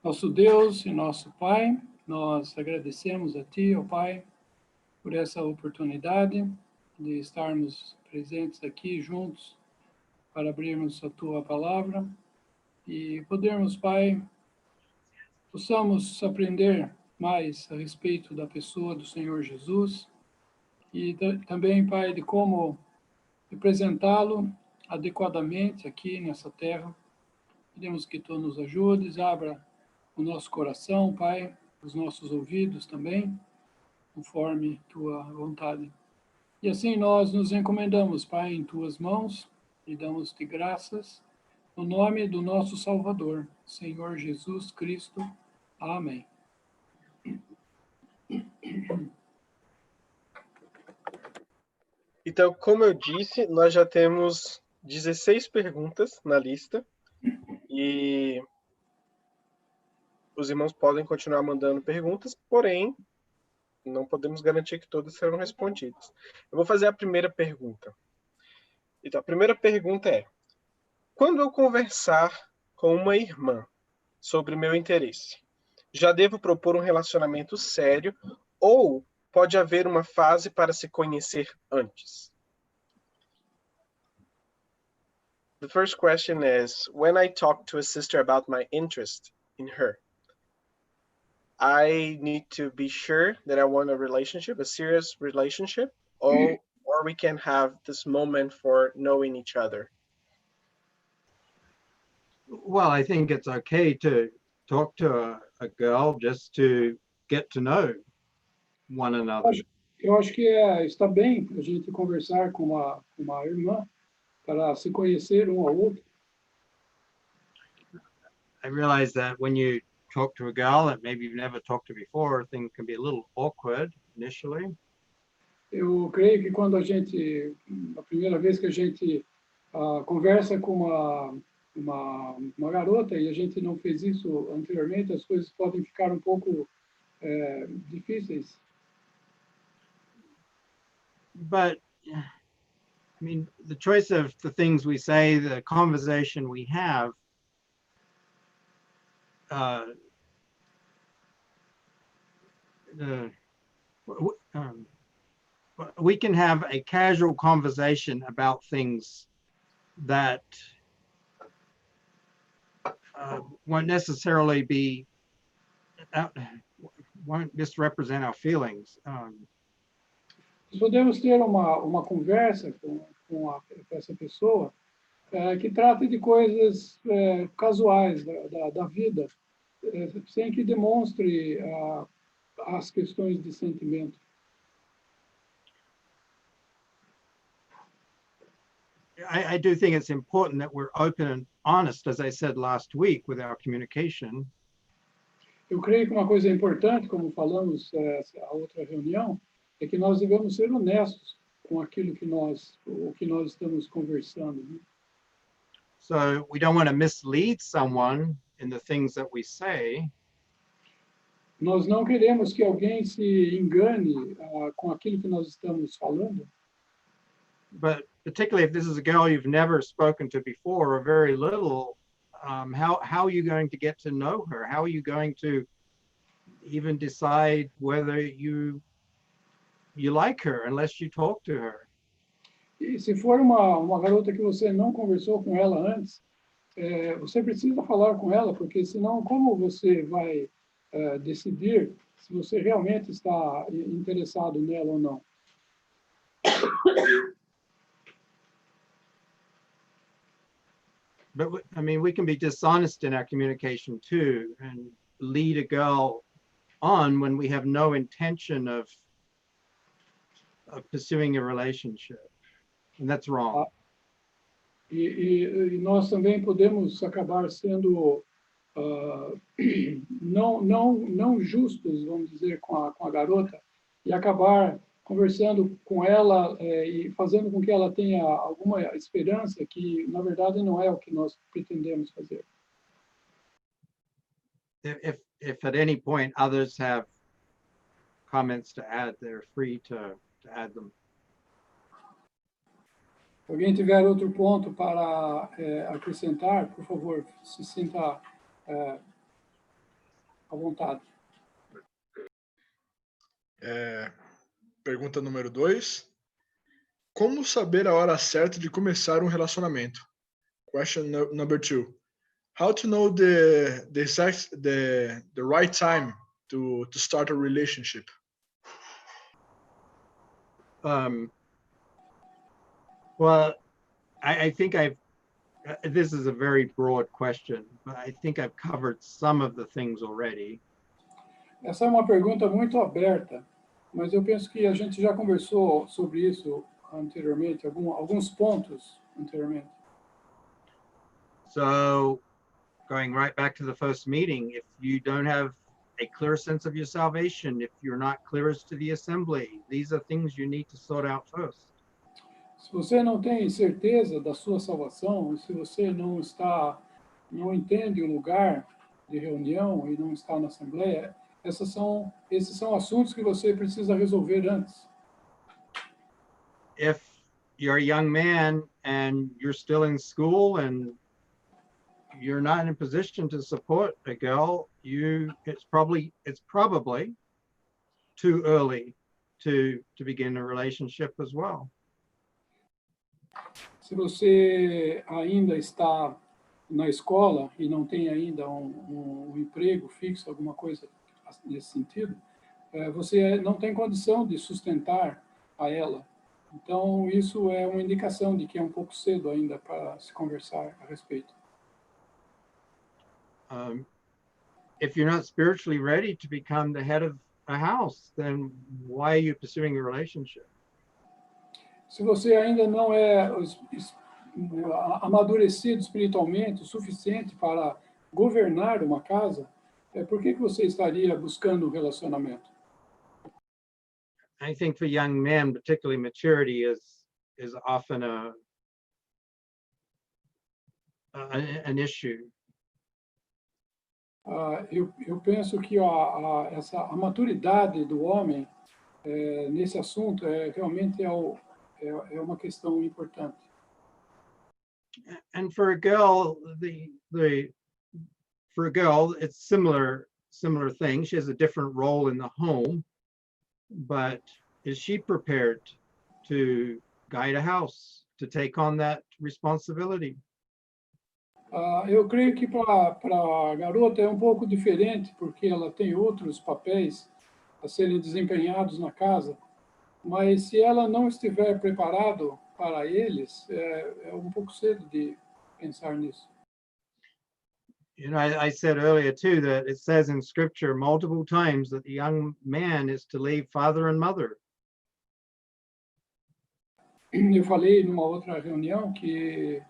Nosso Deus e nosso Pai, nós agradecemos a Ti, ó Pai, por essa oportunidade de estarmos presentes aqui juntos para abrirmos a Tua Palavra e podermos, Pai, possamos aprender mais a respeito da pessoa do Senhor Jesus e também, Pai, de como representá-lo adequadamente aqui nessa terra. Pedimos que Tu nos ajudes, abra o nosso coração, Pai, os nossos ouvidos também, conforme Tua vontade. E assim nós nos encomendamos, Pai, em Tuas mãos e damos-te graças, no nome do nosso Salvador, Senhor Jesus Cristo. Amém. Então, como eu disse, nós já temos 16 perguntas na lista e os irmãos podem continuar mandando perguntas, porém, não podemos garantir que todas serão respondidas. Eu vou fazer a primeira pergunta. Então, a primeira pergunta é: quando eu conversar com uma irmã sobre meu interesse, já devo propor um relacionamento sério ou pode haver uma fase para se conhecer antes? The first question is, when I talk to a sister about my interest in her, I need to be sure that I want a relationship, a serious relationship, or we can have this moment for knowing each other. Well, I think it's okay to talk to a girl just to get to know one another. Eu acho que está bem a gente conversar com uma irmã para se conhecer um ao outro. I realize that when you talk to a girl that maybe you've never talked to before, things can be a little awkward initially. Eu creio que quando a primeira vez que a gente conversa com uma garota e a gente não fez isso anteriormente, as coisas podem ficar um pouco difíceis. But, I mean, the choice of the things we say, the conversation we have, we can have a casual conversation about things that won't necessarily won't misrepresent our feelings. Podemos ter uma conversa com essa pessoa que trate de coisas casuais da vida, sem que demonstre as questões de sentimento. I do think it's important that we're open and honest, as I said last week, with our communication. Eu creio que uma coisa importante, como falamos a outra reunião, é que nós devemos ser honestos com aquilo o que nós estamos conversando. Né? So we don't want to mislead someone in the things that we say. Nós não queremos que alguém se engane com aquilo que nós estamos falando. But particularly if this is a girl you've never spoken to before or very little, how are you going to get to know her? How are you going to even decide whether you like her unless you talk to her? E se for uma garota que você não conversou com ela antes, você precisa falar com ela, porque senão como você vai decidir se você realmente está interessado nela ou não? But I mean, we can be dishonest in our communication too, and lead a girl on when we have no intention of pursuing a relationship, and that's wrong. E nós também podemos acabar sendo não justos, vamos dizer, com a garota e acabar conversando com ela e fazendo com que ela tenha alguma esperança que, na verdade, não é o que nós pretendemos fazer. If at any point others have comments to add, they're free to add them. Se alguém tiver outro ponto para acrescentar, por favor, se sinta à vontade. Pergunta número 2. Como saber a hora certa de começar um relacionamento? Question number 2. How to know the right time to start a relationship? Well, I think this is a very broad question, but I think I've covered some of the things already. Essa é uma pergunta muito aberta, mas eu penso que a gente já conversou sobre isso anteriormente, alguns pontos anteriormente. So, going right back to the first meeting, if you don't have a clear sense of your salvation, if you're not clear as to the assembly, these are things you need to sort out first. Se você não tem certeza da sua salvação, se você não entende o lugar de reunião e não está na assembleia, esses são assuntos que você precisa resolver antes. If you're a young man and you're still in school and you're not in a position to support a girl, it's probably too early to begin a relationship as well. Se você ainda está na escola e não tem ainda um emprego fixo, alguma coisa nesse sentido, você não tem condição de sustentar a ela. Então, isso é uma indicação de que é um pouco cedo ainda para se conversar a respeito. If you're not spiritually ready to become the head of a house, then why are you pursuing a relationship? Se você ainda não é amadurecido espiritualmente o suficiente para governar uma casa, por que você estaria buscando um relacionamento? I think for young men, particularly maturity is often an issue. Eu penso que a maturidade do homem nesse assunto realmente é uma questão importante. And for a girl, for a girl, it's similar thing. She has a different role in the home, but is she prepared to guide a house, to take on that responsibility? Eu creio que para a garota é um pouco diferente, porque ela tem outros papéis a serem desempenhados na casa, mas se ela não estiver preparado para eles, é um pouco cedo de pensar nisso. You know, I said earlier too that it says in Scripture multiple times that the young man is to leave father and mother. Eu falei numa outra reunião que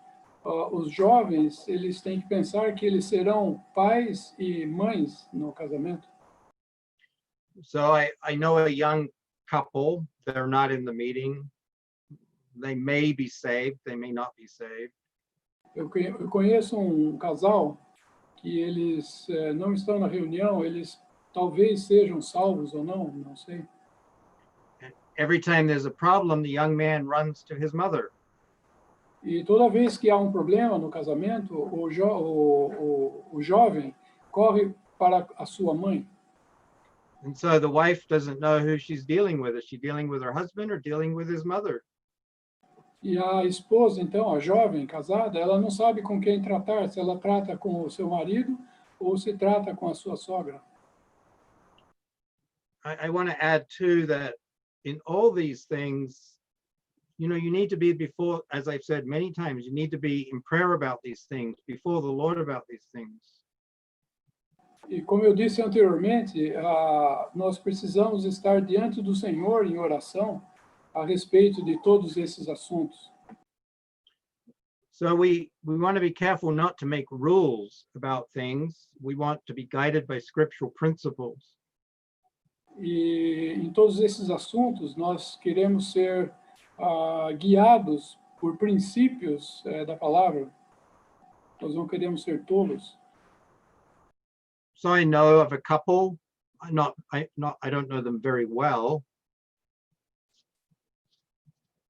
os jovens, eles têm que pensar que eles serão pais e mães no casamento. So I know a young couple, they're not in the meeting. They may be saved, they may not be saved. Eu conheço um casal que eles não estão na reunião, eles talvez sejam salvos ou não sei. And every time there's a problem, the young man runs to his mother. E toda vez que há um problema no casamento, o jovem corre para a sua mãe. And so the wife doesn't know who she's dealing with. Is she dealing with her husband or dealing with his mother? E a esposa, então, a jovem casada, ela não sabe com quem tratar, se ela trata com o seu marido ou se trata com a sua sogra. I want to add too that in all these things, you know, you need to be before, as I've said many times, you need to be in prayer about these things, before the Lord about these things. E como eu disse anteriormente, nós precisamos estar diante do Senhor em oração a respeito de todos esses assuntos. So we want to be careful not to make rules about things. We want to be guided by scriptural principles. E em todos esses assuntos, nós queremos ser guiados por princípios da palavra. Nós não queremos ser tolos. So I know of a couple, I don't know them very well.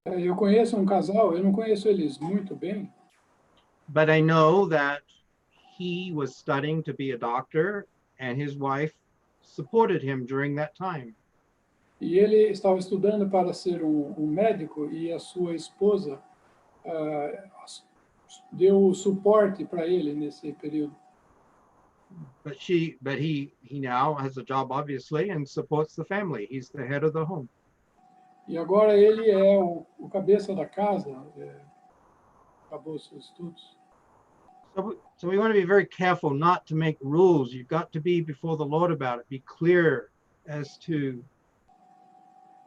Eu conheço um casal, eu não conheço eles muito bem, But I know that he was studying to be a doctor and his wife supported him during that time. E ele estava estudando para ser um médico e a sua esposa deu suporte para ele nesse período. But he now has a job, obviously, and supports the family. He's the head of the home. E agora ele é o cabeça da casa, acabou seus estudos. So we want to be very careful not to make rules. You've got to be before the Lord about it. Be clear as to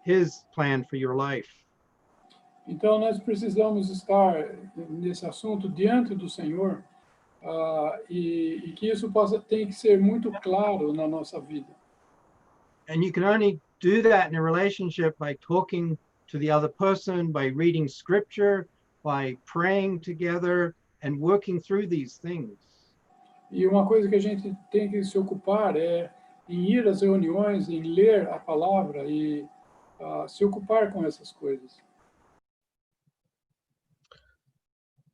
his plan for your life. Então nós precisamos estar nesse assunto diante do Senhor e que isso tem que ser muito claro na nossa vida. And you can only do that in a relationship by talking to the other person, by reading scripture, by praying together and working through these things. E uma coisa que a gente tem que se ocupar é em ir às reuniões, em ler a palavra e se ocupar com essas coisas.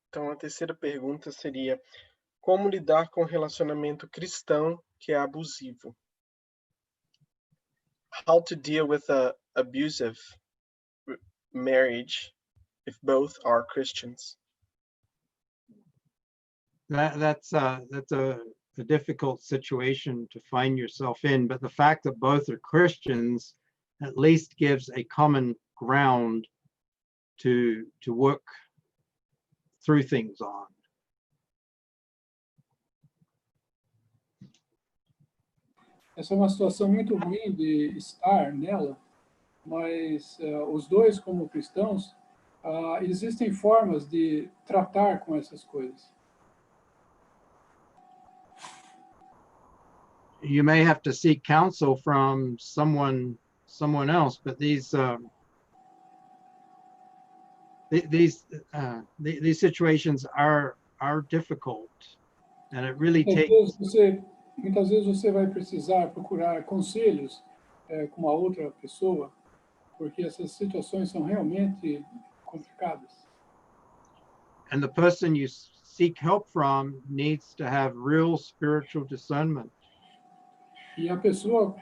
Então, a terceira pergunta seria: como lidar com um relacionamento cristão que é abusivo? How to deal with an abusive marriage if both are Christians? That's a difficult situation to find yourself in, but the fact that both are Christians at least gives a common ground to work through things on. Essa é uma situação muito ruim de estar nela, mas os dois, como cristãos, existem formas de tratar com essas coisas. You may have to seek counsel from someone else, but these situations are difficult, and it really takes. Muitas vezes você vai precisar procurar conselhos com uma outra pessoa, porque essas situações são realmente complicadas. And the person you seek help from needs to have real spiritual discernment. E a pessoa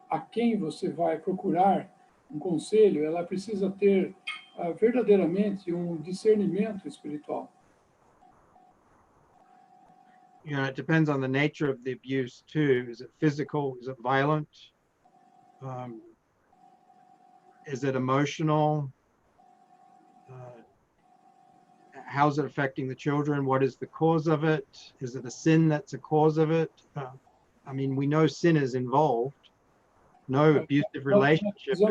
a quem você vai procurar um conselho, ela precisa ter verdadeiramente um discernimento espiritual. You know, it depends on the nature of the abuse too. Is it physical? Is it violent? Is it emotional? How's it affecting the children? What is the cause of it? Is it a sin that's a cause of it? I mean, we know sin is involved. No abusive relationship is.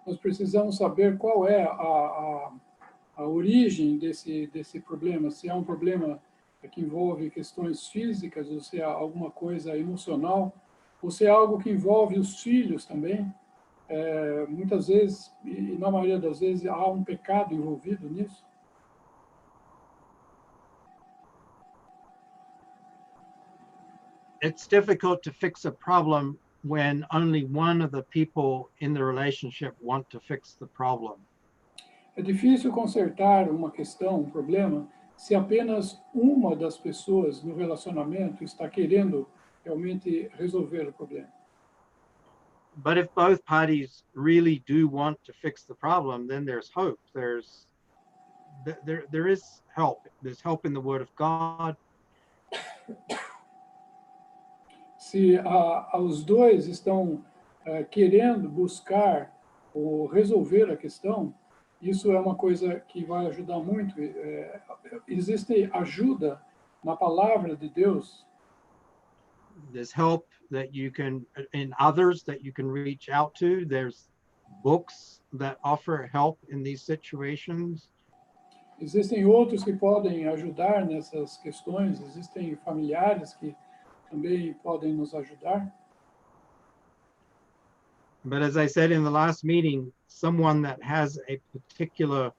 Nós precisamos saber qual é a origem desse problema. Se é um problema que envolve questões físicas, ou se é alguma coisa emocional, ou se é algo que envolve os filhos também. Muitas vezes, e na maioria das vezes, há um pecado envolvido nisso. It's difficult to fix a problem when only one of the people in the relationship want to fix the problem. É difícil consertar uma questão, um problema, se apenas uma das pessoas no relacionamento está querendo realmente resolver o problema. But if both parties really do want to fix the problem, then there's hope. There is help. There's help in the Word of God. Se os dois estão querendo buscar ou resolver a questão, isso é uma coisa que vai ajudar muito. Existe ajuda na palavra de Deus. There's help that you can, in others that you can reach out to. There's books that offer help in these situations. Existem outros que podem ajudar nessas questões. Existem familiares que também podem nos ajudar. But as I said in the last meeting, someone that has a particular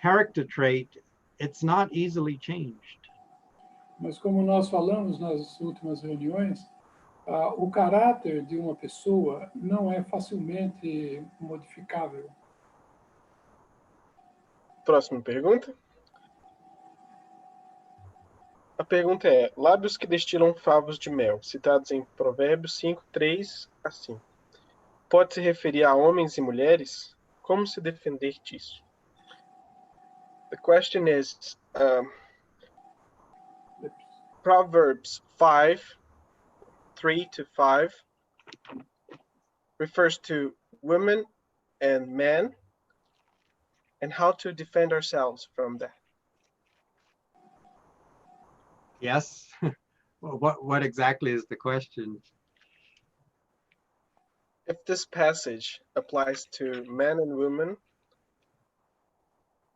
character trait, it's not easily changed. Mas como nós falamos nas últimas reuniões, o caráter de uma pessoa não é facilmente modificável. Próxima pergunta. A pergunta é: lábios que destilam favos de mel, citados em Provérbios 5, 3 a 5. Pode se referir a homens e mulheres? Como se defender disso? The question is, Proverbs 5, 3 to 5 refers to women and men, and how to defend ourselves from that. Yes. Well, what exactly is the question? If this passage applies to men and women,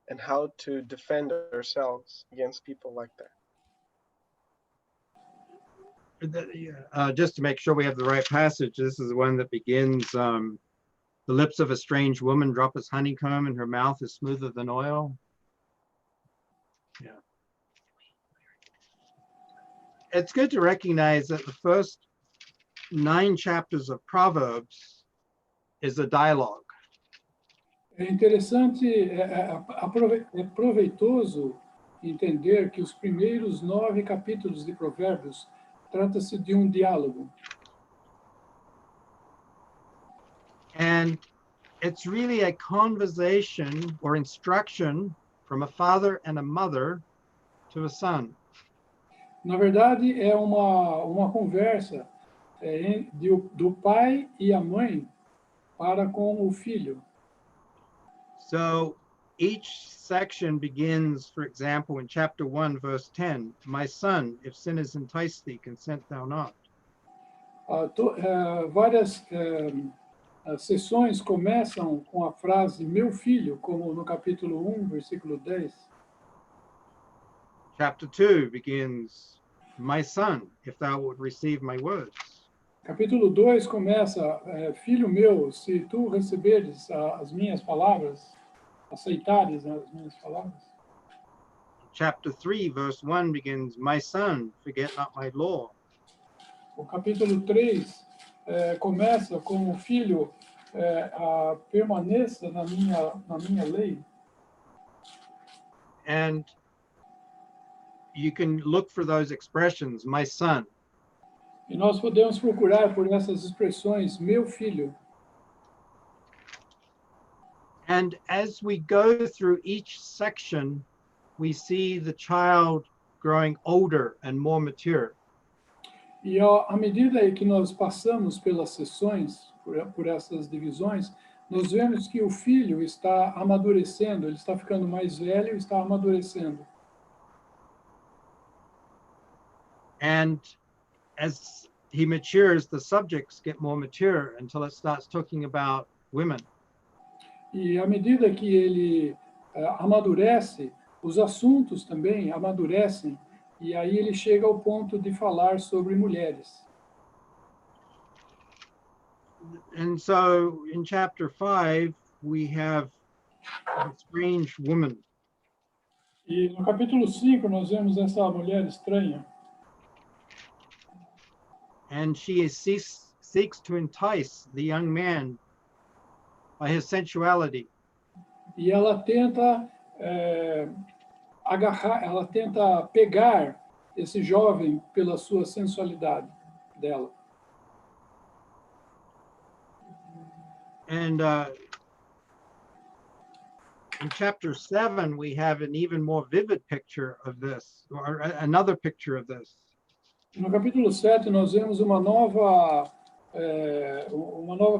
and how to defend ourselves against people like that. Just to make sure we have the right passage, this is the one that begins, the lips of a strange woman drop as honeycomb and her mouth is smoother than oil. Yeah. It's good to recognize that the first 9 chapters of Proverbs is a dialogue. É interessante, é proveitoso entender que os primeiros 9 capítulos de Provérbios trata-se de um diálogo. And it's really a conversation or instruction from a father and a mother to a son. Na verdade, é uma conversa do pai e a mãe para com o filho. So each section begins, for example, in chapter 1, verse 10, my son, if sin has enticed thee, consent thou not. Várias sessões começam com a frase meu filho, como no capítulo 1, versículo 10. Chapter 2 begins, my son, if thou wilt receive my words. Capítulo 2 começa, filho meu, se tu receberes as minhas palavras, aceitares as minhas palavras. Chapter 3, verse 1 begins, my son, forget not my law. O capítulo 3 começa com filho, permaneça na minha lei. And you can look for those expressions, my son. E nós podemos procurar por essas expressões, meu filho. And as we go through each section, we see the child growing older and more mature. E à medida que nós passamos pelas sessões, por essas divisões, nós vemos que o filho está amadurecendo, ele está ficando mais velho, está amadurecendo. And as he matures, the subjects get more mature until it starts talking about women. E à medida que ele amadurece, os assuntos também amadurecem, e aí ele chega ao ponto de falar sobre mulheres. And so in chapter 5, we have a strange woman. E no capítulo 5 nós vemos essa mulher estranha. And she seeks to entice the young man by his sensuality. E ela tenta ela tenta pegar esse jovem pela sua sensualidade dela. And in chapter 7, we have an even more vivid picture of this, or another picture of this. No capítulo 7, nós vemos uma nova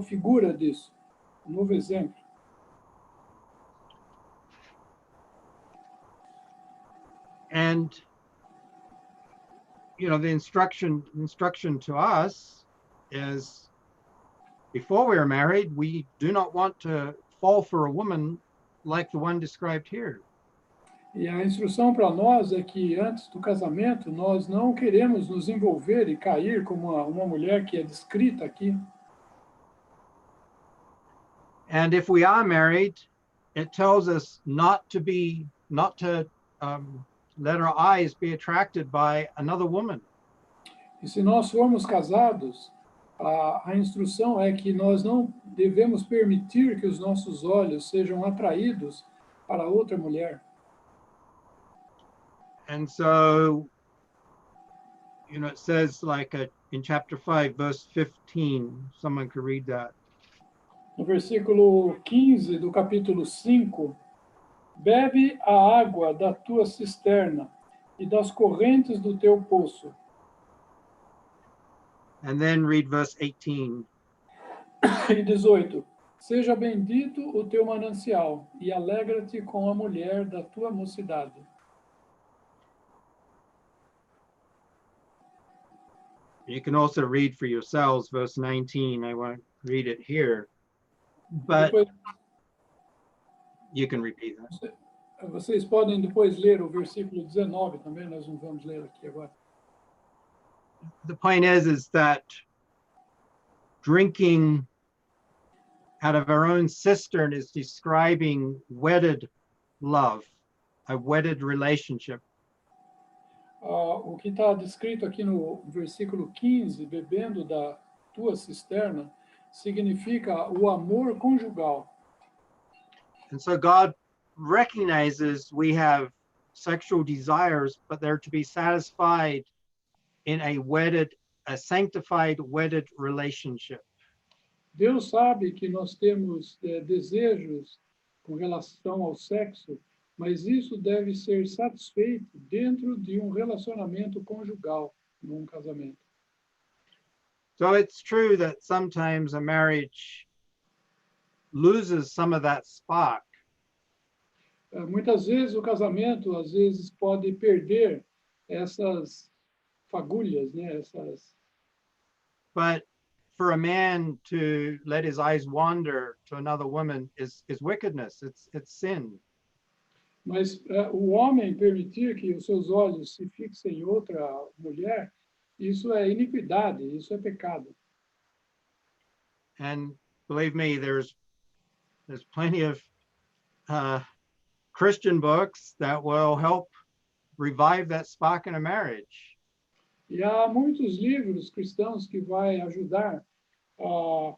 figura disso, um novo exemplo. And, you know, the instruction to us is, before we are married, we do not want to fall for a woman like the one described here. E a instrução para nós é que antes do casamento nós não queremos nos envolver e cair como uma mulher que é descrita aqui. And if we are married, it tells us not to let our eyes be attracted by another woman. E se nós formos casados, a instrução é que nós não devemos permitir que os nossos olhos sejam atraídos para outra mulher. And so You know, it says like in chapter 5, verse 15, someone could read that. No versículo 15 do capítulo 5, bebe a água da tua cisterna e das correntes do teu poço. And then read verse 18. E 18, seja bendito o teu manancial e alegra-te com a mulher da tua mocidade. You can also read for yourselves verse 19. I won't read it here, but Depois, you can repeat that. vocês podem depois ler o versículo 19 também, nós não vamos ler aqui agora. The point is that drinking out of our own cistern is describing wedded love, a wedded relationship. O que está descrito aqui no versículo 15, bebendo da tua cisterna, significa o amor conjugal. And so God recognizes we have sexual desires, but they're to be satisfied in a sanctified wedded relationship. Deus sabe que nós temos desejos com relação ao sexo, mas isso deve ser satisfeito dentro de um relacionamento conjugal, num casamento. So it's true that sometimes a marriage loses some of that spark, Muitas vezes o casamento, às vezes, pode perder essas fagulhas, né? but for a man to let his eyes wander to another woman is wickedness. It's sin. Mas o homem permitir que os seus olhos se fixem em outra mulher, isso é iniquidade, isso é pecado. And believe me, there's plenty of Christian books that will help revive that spark in a marriage. E há muitos livros cristãos que vai ajudar a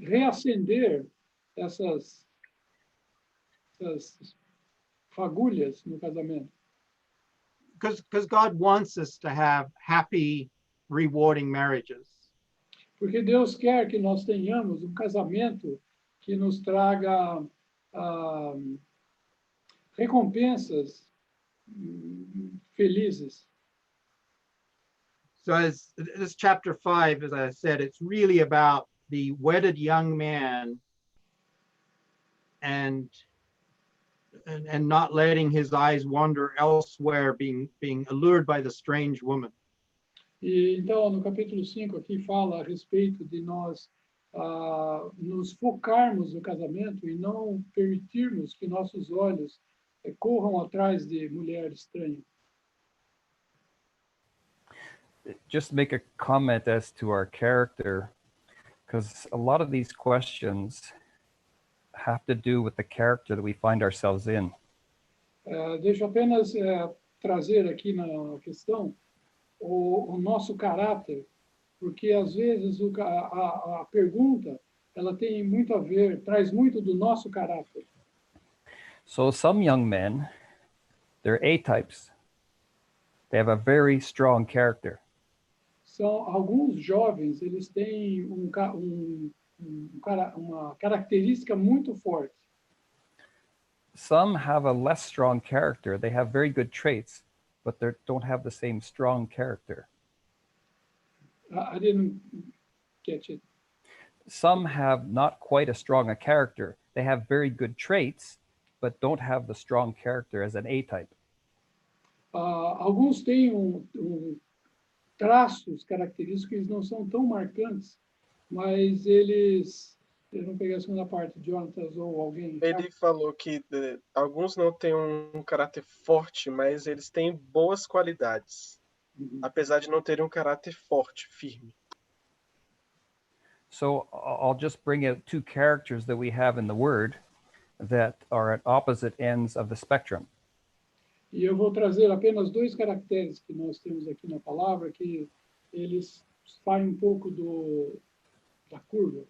reacender essas fagulhas no casamento. Because God wants us to have happy, rewarding marriages. Porque Deus quer que nós tenhamos um casamento que nos traga recompensas felizes. So as this chapter 5, as I said, it's really about the wedded young man and not letting his eyes wander elsewhere, being allured by the strange woman. E então, no capítulo 5 aqui fala a respeito de nós nos focarmos no casamento e não permitirmos que nossos olhos corram atrás de mulher estranha. Just make a comment as to our character, because a lot of these questions have to do with the character that we find ourselves in. Deixa eu apenas trazer aqui na questão o nosso caráter, porque às vezes a pergunta ela tem muito a ver, traz muito do nosso caráter. So some young men, they're A-types. They have a very strong character. São alguns jovens, eles têm uma característica muito forte. Some have a less strong character. They have very good traits, but they don't have the same strong character. I didn't catch it. Some have not quite as strong a character. They have very good traits, but don't have the strong character as an A-type. Alguns têm traços, características que eles não são tão marcantes, mas eles... Eu não peguei a segunda parte, Jonatas ou alguém. Ele falou que alguns não têm um caráter forte, mas eles têm boas qualidades, apesar de não terem um caráter forte, firme. So I'll just bring out two characters that we have in the Word that are at opposite ends of the spectrum. E eu vou trazer apenas dois caracteres que nós temos aqui na palavra, que eles saem pouco da curva.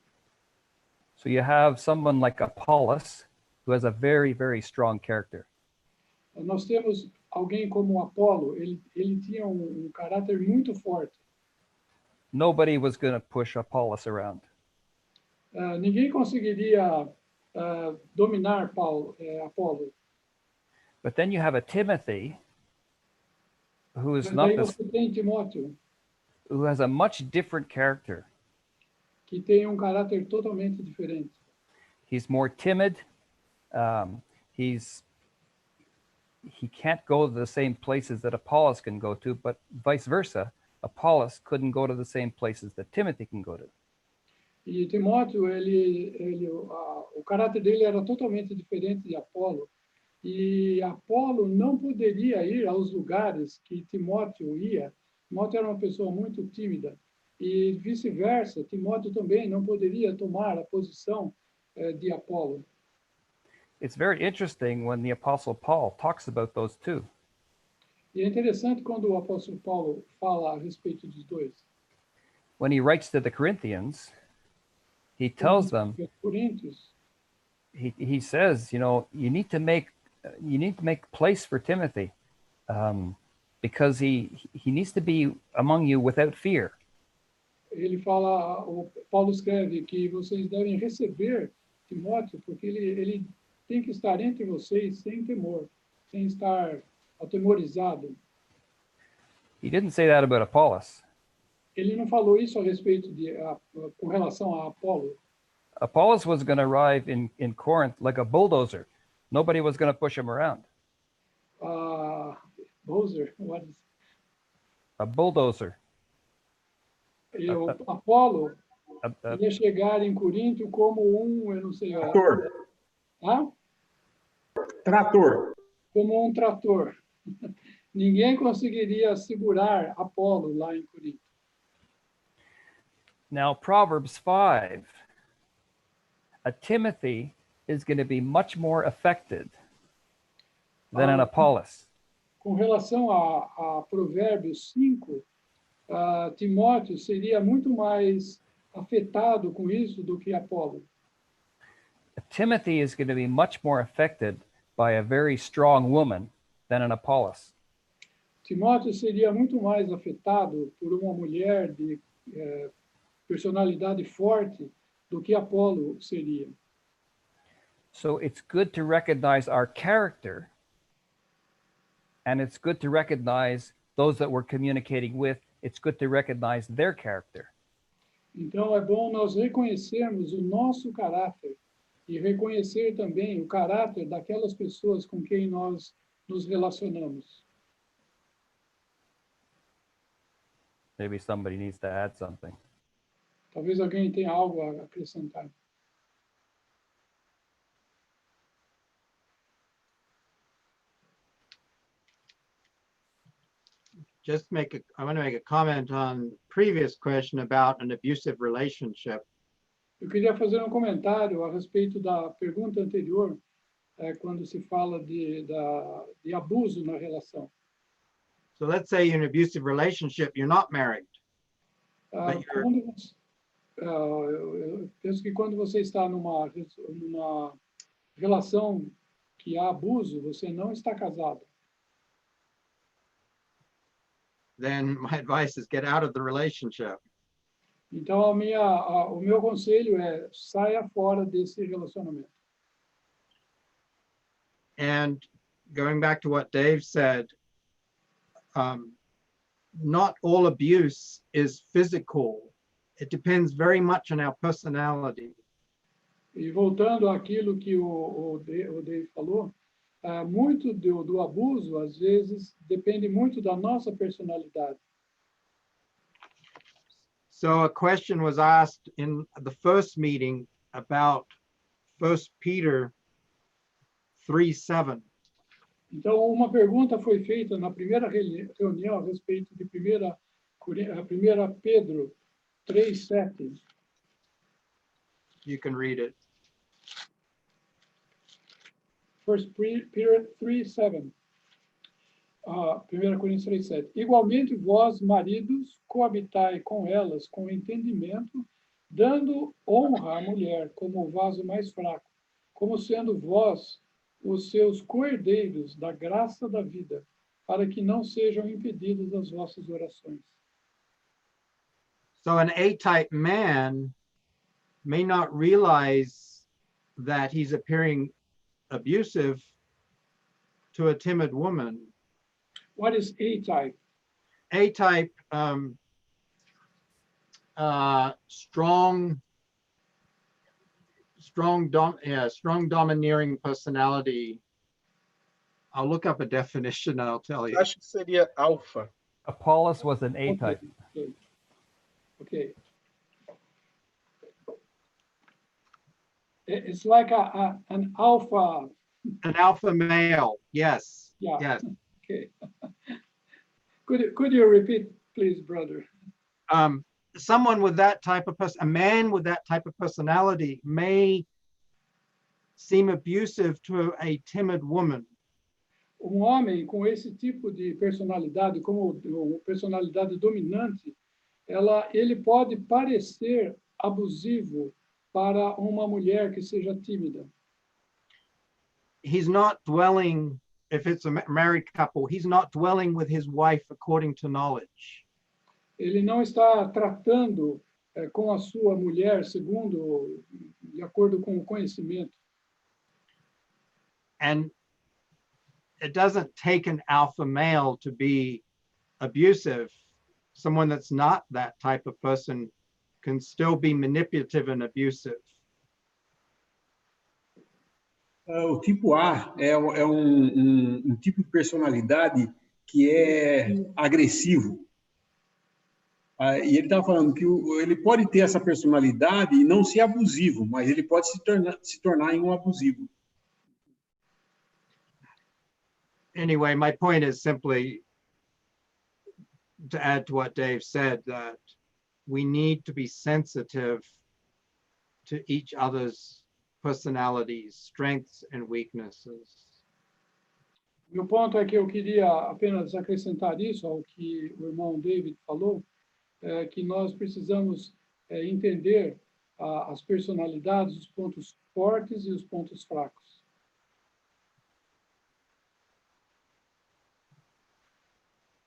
So you have someone like Apollos, who has a very, very strong character. Nós temos alguém como Apolo, ele tinha um caráter muito forte. Nobody was going to push Apollos around. Ninguém conseguiria dominar Apolo. But then you have a Timothy who is Mas not daí this, você tem Timóteo, who has a much different character. que tem um caráter totalmente diferente. He's more timid. He can't go to the same places that Apollos can go to, but vice versa. Apollos couldn't go to the same places that Timothy can go to. E Timóteo, o caráter dele era totalmente diferente de Apolo. E Apolo não poderia ir aos lugares que Timóteo ia. Timóteo era uma pessoa muito tímida. E vice-versa, Timóteo também não poderia tomar a posição de Apolo. It's very interesting when the Apostle Paul talks about those two. E é interessante quando o apóstolo Paulo fala a respeito dos dois. When he writes to the Corinthians, he tells them, Coríntios, he says, you know, you need to make place for Timothy, because he needs to be among you without fear. ele fala, o Paulo escreve que vocês devem receber Timóteo, porque ele tem que estar entre vocês sem temor, sem estar atemorizado. He didn't say that about Apollos. Ele não falou isso a respeito com relação a Apolo. Apollos was going to arrive in Corinth like a bulldozer. Nobody was going to push him around. Bulldozer, what is A bulldozer. o Apolo A- ia chegar em Corinto como eu não sei, Trator. Trator. como um trator. Ninguém conseguiria segurar Apolo lá em Corinto. Now, Proverbs 5, a Timothy is going to be much more affected than an Apollos. Com relação a Provérbios 5, Timóteo seria muito mais afetado com isso do que Apolo. Timothy is going to be much more affected by a very strong woman than an Apollos. Timóteo seria muito mais afetado por uma mulher de personalidade forte do que Apolo seria. So it's good to recognize our character, and it's good to recognize those that we're communicating with. It's good to recognize their character. Então, é bom nós reconhecermos o nosso caráter e reconhecer também o caráter daquelas pessoas com quem nós nos relacionamos. Maybe somebody needs to add something. Talvez alguém tenha algo a acrescentar. I want to make a comment on previous question about an abusive relationship. Eu queria fazer um comentário a respeito da pergunta anterior, quando se fala de abuso na relação. So let's say you're in an abusive relationship, you're not married. But Eu penso que quando você está numa relação que há abuso, você não está casado. Then my advice is get out of the relationship. Então, o meu conselho é saia fora desse relacionamento. And going back to what Dave said, not all abuse is physical. It depends very much on our personality. E voltando àquilo que o Dave falou, muito do abuso, às vezes, depende muito da nossa personalidade. So a question was asked in the first meeting about 1 Peter 3:7. Então, uma pergunta foi feita na primeira reunião a respeito de 1 Pedro 3:7. You can read it. 1 Peter 3:7. 1 Coríntios 3:7. Igualmente, vós, maridos, coabitai com elas com entendimento, dando honra à mulher como o vaso mais fraco, como sendo vós os seus coerdeiros da graça da vida, para que não sejam impedidas as vossas orações. So an A-type man may not realize that he's appearing abusive to a timid woman. What is A-type? A-type, strong domineering personality. I'll look up a definition and I'll tell you. Acho que seria alfa. Apollos was an A-type. Okay. It's like an alpha. An alpha male, yes. Yeah. Yes. Okay. Could you repeat, please, brother? Someone with that type of person, a man with that type of personality may seem abusive to a timid woman. Homem com esse tipo de personalidade, como personalidade dominante, ele pode parecer abusivo para uma mulher que seja tímida. He's not dwelling, if it's a married couple, he's not dwelling with his wife according to knowledge. Ele não está tratando com a sua mulher de acordo com o conhecimento. And it doesn't take an alpha male to be abusive. Someone that's not that type of person can still be manipulative and abusive. O tipo A é um tipo de personalidade que é agressivo. E ele estava falando que ele pode ter essa personalidade e não ser abusivo, mas ele pode se tornar em um abusivo. Anyway, my point is simply to add to what Dave said, that we need to be sensitive to each other's personalities, strengths and weaknesses. Meu ponto é que eu queria apenas acrescentar isso ao que o irmão David falou, que nós precisamos entender as personalidades, os pontos fortes e os pontos fracos.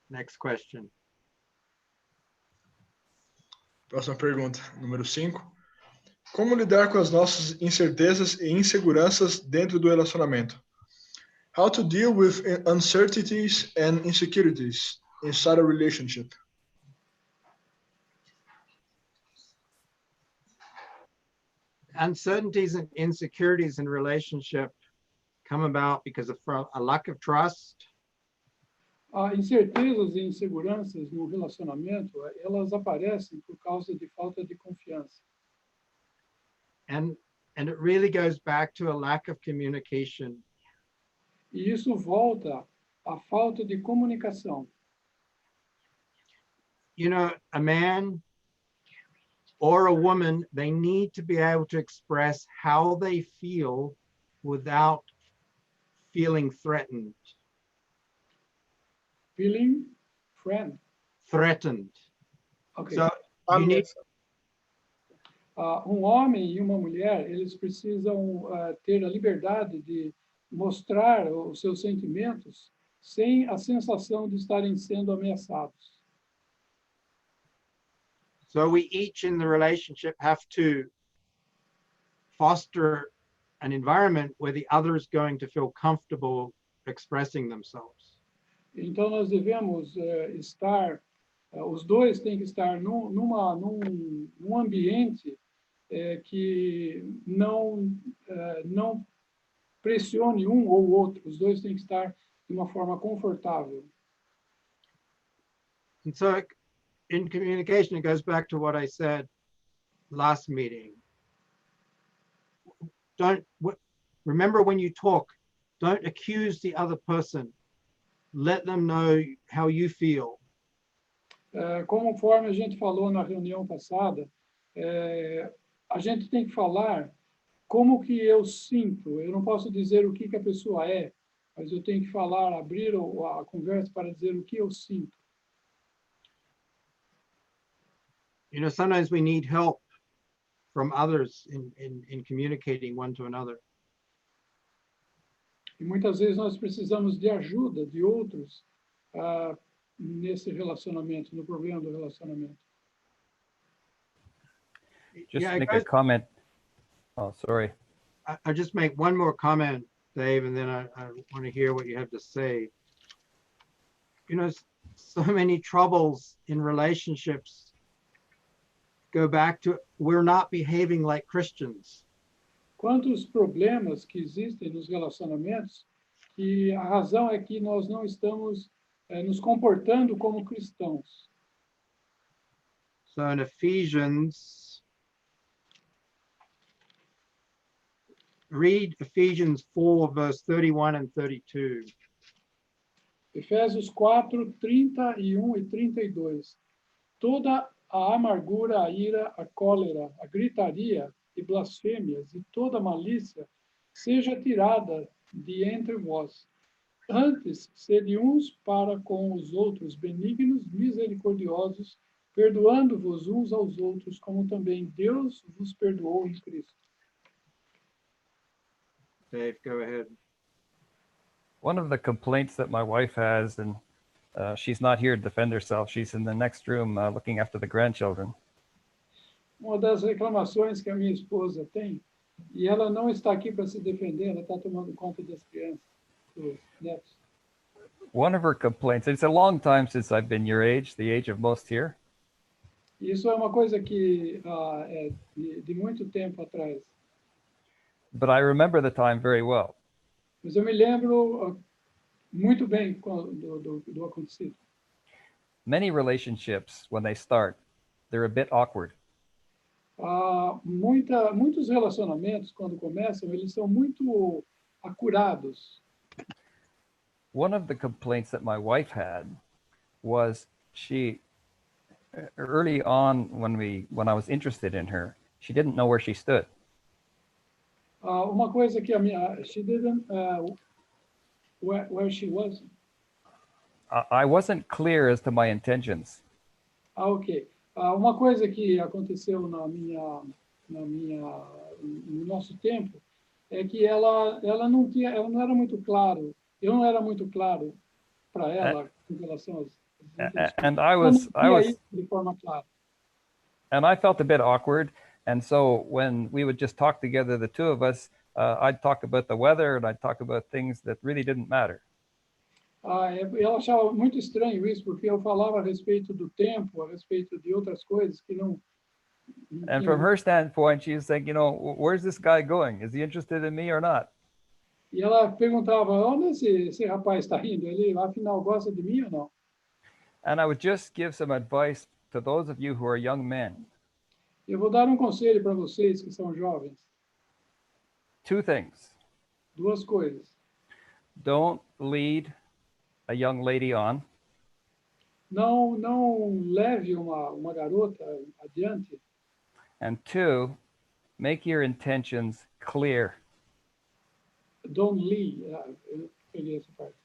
Next question. Próxima pergunta, número 5. Como lidar com as nossas incertezas e inseguranças dentro do relacionamento? How to deal with uncertainties and insecurities inside a relationship? Uncertainties and insecurities in relationship come about because of a lack of trust. Incertezas e inseguranças no relacionamento, elas aparecem por causa de falta de confiança. And it really goes back to a lack of communication. E isso volta à falta de comunicação. You know, a man or a woman, they need to be able to express how they feel without feeling threatened. Feeling Threatened. Okay. So you need, homem e uma mulher, eles precisam ter a liberdade de mostrar os seus sentimentos sem a sensação de estarem sendo ameaçados. so we each in the relationship have to foster an environment where the other is going to feel comfortable expressing themselves. Então, nós devemos os dois têm que estar num ambiente que não pressione um ou outro. Os dois têm que estar de uma forma confortável. And so in communication, it goes back to what I said last meeting. Remember when you talk, don't accuse the other person. Let them know how you feel. Conforme a gente falou na reunião passada, a gente tem que falar como que eu sinto. Eu não posso dizer o que a pessoa é, mas eu tenho que falar, abrir a conversa para dizer o que eu sinto. You know, sometimes we need help from others in communicating one to another. E muitas vezes nós precisamos de ajuda de outros nesse relacionamento, no problema do relacionamento. Just Yeah, make a comment. Oh, sorry. I'll just make one more comment, Dave, and then I want to hear what you have to say. You know, so many troubles in relationships go back to we're not behaving like Christians. Quantos problemas que existem nos relacionamentos, que a razão é que nós não estamos nos comportando como cristãos. So in Ephesians, read Ephesians 4, verse 31 and 32. Efésios 4, 31 e 32. Toda a amargura, a ira, a cólera, a gritaria e blasfêmias e toda malícia seja tirada de entre vós. Antes, sede uns para com os outros benignos, misericordiosos, perdoando-vos uns aos outros, como também Deus vos perdoou em Cristo. Dave, go ahead. One of the complaints that my wife has, and she's not here to defend herself, she's in the next room looking after the grandchildren. Uma das reclamações que a minha esposa tem, e ela não está aqui para se defender, ela está tomando conta das crianças, dos netos. One of her complaints, it's a long time since I've been your age, the age of most here. Isso é uma coisa que é de muito tempo atrás. But I remember the time very well. Mas eu me lembro muito bem do acontecido. Many relationships, when they start, they're a bit awkward. Muitos relacionamentos, quando começam, eles são muito acurados. One of the complaints that my wife had was she, early on when I was interested in her, she didn't know where she stood. Uma coisa que she didn't, where she was. I wasn't clear as to my intentions. Ok. Uma coisa que aconteceu no nosso tempo é que ela não era muito claro. Eu não era muito claro para ela em relação às intenções. And I was de forma clara. And I felt a bit awkward. And so when we would just talk together, the two of us, I'd talk about the weather and I'd talk about things that really didn't matter. Ela achava muito estranho isso, porque eu falava a respeito do tempo, a respeito de outras coisas que não. And from her standpoint, she was saying, you know, where's this guy going? Is he interested in me or not? E ela perguntava, onde esse rapaz está indo? Ele, afinal, gosta de mim ou não? And I would just give some advice to those of you who are young men. Eu vou dar conselho para vocês que são jovens. Two things. Duas coisas. Don't lead a young lady on. Não leve uma garota adiante. And two, make your intentions clear. Don't lead. Eu peguei essa parte.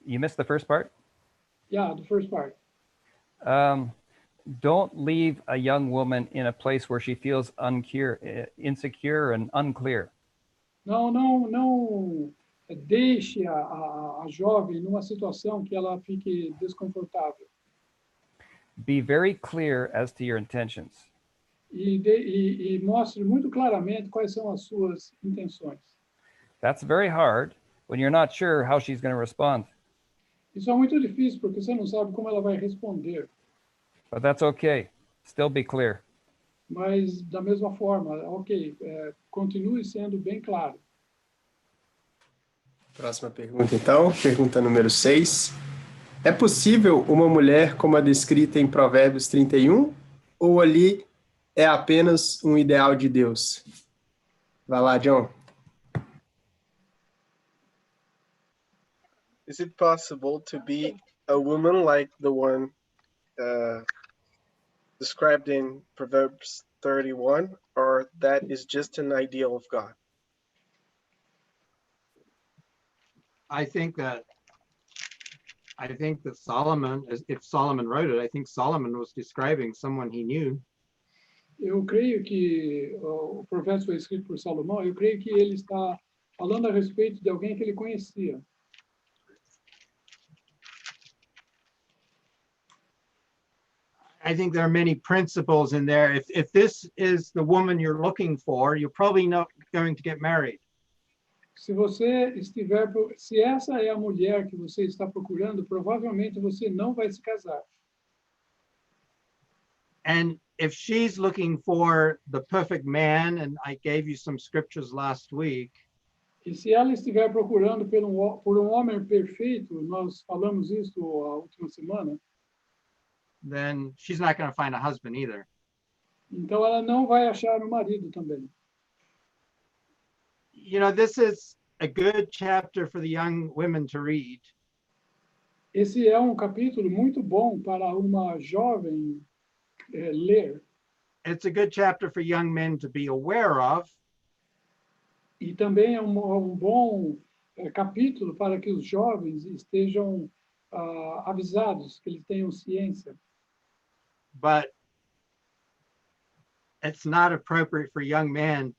You missed the first part? Yeah, the first part. Don't leave a young woman in a place where she feels insecure and unclear. Não deixe a jovem numa situação que ela fique desconfortável. Be very clear as to your intentions. E mostre muito claramente quais são as suas intenções. That's very hard when you're not sure how she's going to respond. Isso é muito difícil porque você não sabe como ela vai responder. But that's okay. Still be clear. Mas da mesma forma, ok, continue sendo bem claro. Próxima pergunta, então. Pergunta número 6. É possível uma mulher como a descrita em Provérbios 31? Ou ali é apenas um ideal de Deus? Vai lá, John. Is it possible to be a woman like the one described in Proverbs 31, or that is just an ideal of God? I think that Solomon, if Solomon wrote it, I think Solomon was describing someone he knew. Eu creio que o profeta foi escrito por Salomão. Eu creio que ele está falando a respeito de alguém que ele conhecia. I think there are many principles in there. If this is the woman you're looking for, you're probably not going to get married. Se essa é a mulher que você está procurando, provavelmente você não vai se casar. And if she's looking for the perfect man, and I gave you some scriptures last week, E se ela estiver procurando por homem perfeito, nós falamos isso a última semana, then she's not going to find a husband either. então ela não vai achar um marido também. You know, this is a good chapter for the young women to read. Esse é um capítulo muito bom para uma jovem ler. It's a good chapter for young men to be aware of. E também é um bom capítulo para que os jovens estejam avisados, que eles tenham ciência. But it's not appropriate for young men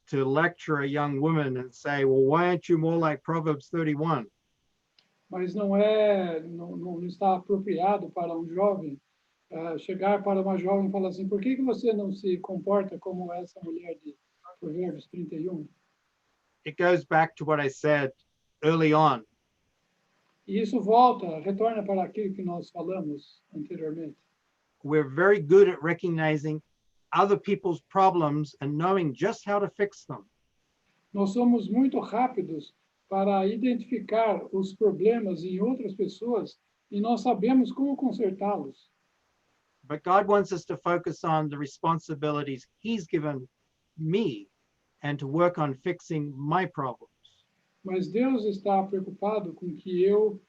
to lecture a young woman and say, well, why aren't you more like Proverbs 31? Mas não está apropriado para um jovem chegar para uma jovem e falar assim, por que você não se comporta como essa mulher de Provérbios 31? It goes back to what I said early on. E isso retorna para aquilo que nós falamos anteriormente. We're very good at recognizing other people's problems and knowing just how to fix them. Nós somos muito rápidos para identificar os problemas em outras pessoas e nós sabemos como consertá-los. But God wants us to focus on the responsibilities He's given me and to work on fixing my problems. Mas Deus está preocupado com que eu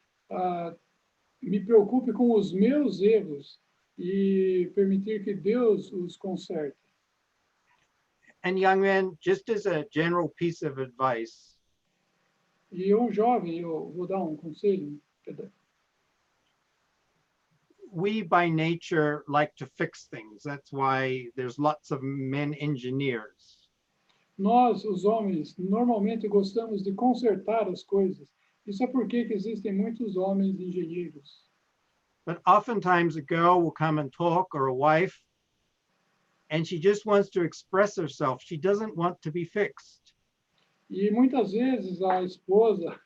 me preocupe com os meus erros e permitir que Deus os conserte. And young men, just as a general piece of advice, E jovem, eu vou dar um conselho. we by nature like to fix things. That's why there's lots of men engineers. Nós, os homens, normalmente gostamos de consertar as coisas. Isso é porque que existem muitos homens engenheiros. But oftentimes a girl will come and talk, or a wife, and she just wants to express herself. She doesn't want to be fixed. E muitas vezes a esposa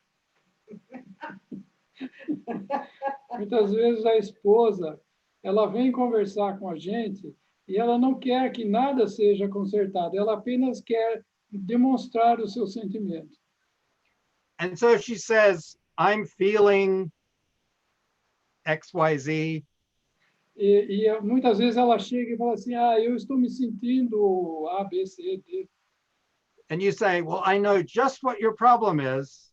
ela vem conversar com a gente e ela não quer que nada seja consertado, ela apenas quer demonstrar o seu sentimento. And so she says, I'm feeling XYZ. E muitas vezes ela chega e fala assim, eu estou me sentindo A, B, C, D. And you say, well, I know just what your problem is.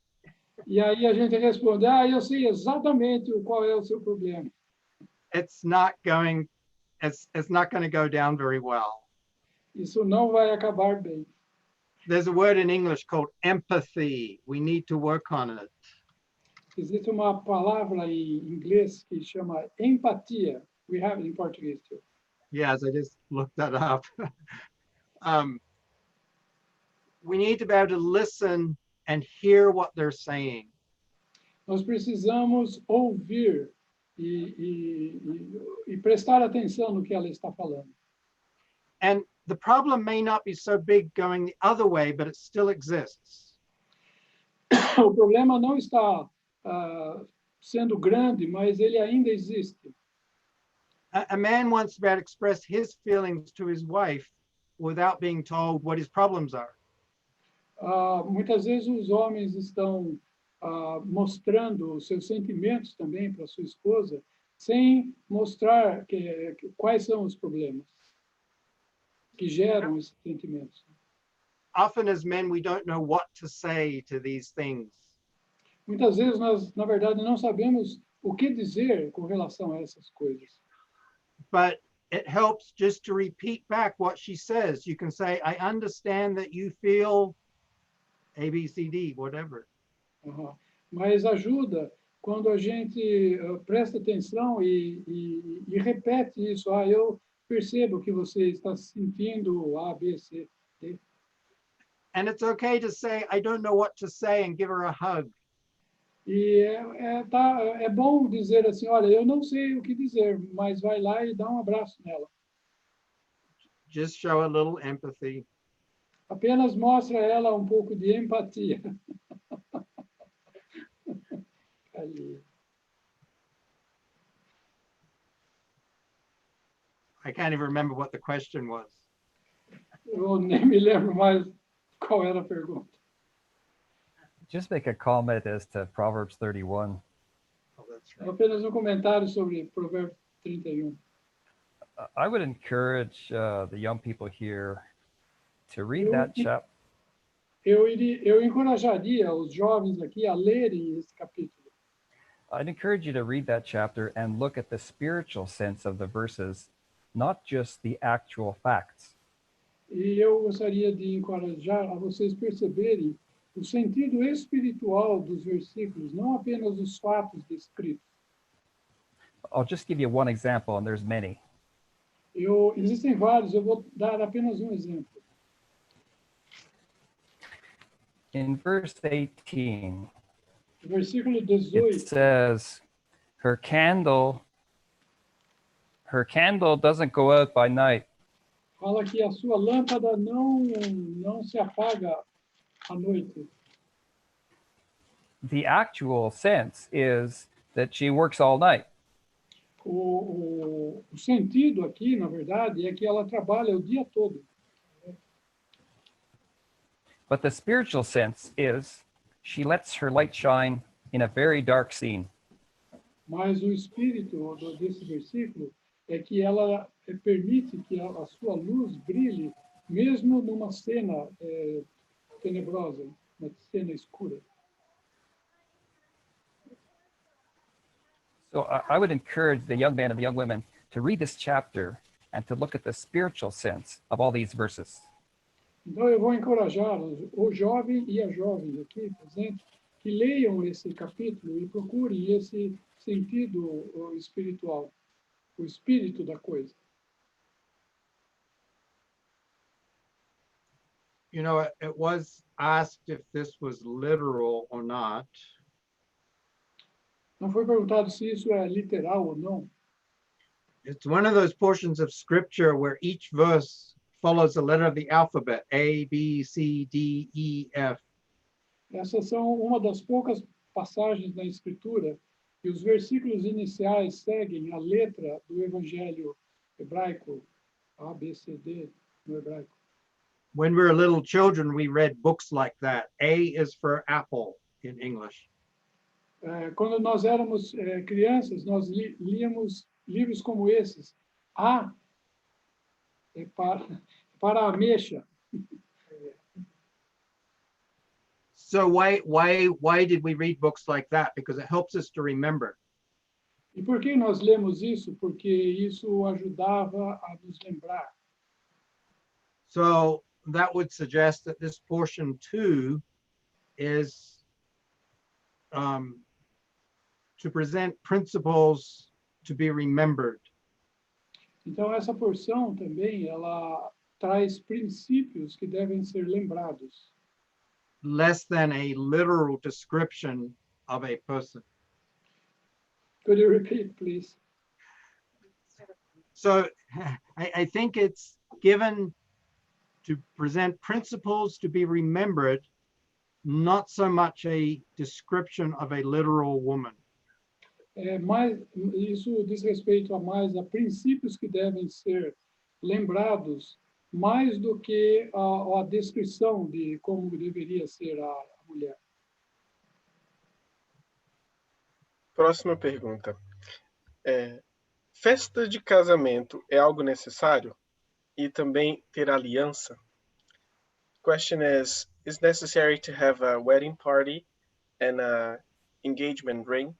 E aí a gente responde, eu sei exatamente qual é o seu problema. It's not going to go down very well. Isso não vai acabar bem. There's a word in English called empathy. We need to work on it. Existe uma palavra em inglês que chama empatia. We have it in Portuguese too. Yes, I just looked that up. We need to be able to listen and hear what they're saying. Nós precisamos ouvir e prestar atenção no que ela está falando. And the problem may not be so big going the other way, but it still exists. O problema não está sendo grande, mas ele ainda existe. A man wants to be able to express his feelings to his wife without being told what his problems are. Muitas vezes os homens estão mostrando os seus sentimentos também para sua esposa, sem mostrar quais são os problemas que geram esses sentimentos. Often as men, we don't know what to say to these things. Muitas vezes nós, na verdade, não sabemos o que dizer com relação a essas coisas. But it helps just to repeat back what she says. You can say, I understand that you feel A, B, C, D, whatever. Mas ajuda quando a gente presta atenção e repete isso. Eu percebo que você está sentindo A, B, C, D. And it's okay to say, I don't know what to say, and give her a hug. E é bom dizer assim, olha, eu não sei o que dizer, mas vai lá e dá um abraço nela. Just show a little empathy. Apenas mostra a ela um pouco de empatia. Ali. I can't even remember what the question was. Eu nem me lembro mais qual era a pergunta. Just make a comment as to Proverbs 31. Oh, that's É right. apenas um comentário sobre Provérbios 31. I would encourage the young people here to read that chapter. Eu encorajaria os jovens aqui a lerem esse capítulo. I'd encourage you to read that chapter and look at the spiritual sense of the verses, not just the actual facts. E eu gostaria de encorajar a vocês perceberem o sentido espiritual dos versículos, não apenas os fatos descritos. I'll just give you one example, and there's many. Existem vários, eu vou dar apenas um exemplo. In verse 18, Versículo it 18, says, her candle doesn't go out by night. fala que a sua lâmpada não se apaga à noite. The actual sense is that she works all night. O sentido aqui, na verdade, é que ela trabalha o dia todo. But the spiritual sense is she lets her light shine in a very dark scene. Mas o espírito desse versículo é que ela permite que a sua luz brilhe, mesmo numa cena tenebrosa, uma cena escura. So I would encourage the young men and the young women to read this chapter and to look at the spiritual sense of all these verses. Então, eu vou encorajar o jovem e a jovem aqui presente que leiam esse capítulo e procurem esse sentido espiritual, o espírito da coisa. You know, it was asked if this was literal or not. Não foi perguntado se isso é literal ou não. It's one of those portions of scripture where each verse follows a letter of the alphabet, A, B, C, D, E, F. Essas são uma das poucas passagens na Escritura e os versículos iniciais seguem a letra do Evangelho hebraico, A, B, C, D, no hebraico. When we were little children, we read books like that. A is for apple in English. Quando nós éramos crianças, nós líamos livros como esses. A é para a ameixa. So why did we read books like that? Because it helps us to remember. E por que nós lemos isso? Porque isso ajudava a nos lembrar. So that would suggest that this portion too is to present principles to be remembered. Então, essa porção também, ela traz princípios que devem ser lembrados. Less than a literal description of a person. Could you repeat, please? So I think it's given to present principles to be remembered, not so much a description of a literal woman. Isso diz respeito a princípios que devem ser lembrados, mais do que a descrição de como deveria ser a mulher. Próxima pergunta. Festa de casamento é algo necessário? E também ter aliança? Question is necessary to have a wedding party and a engagement ring?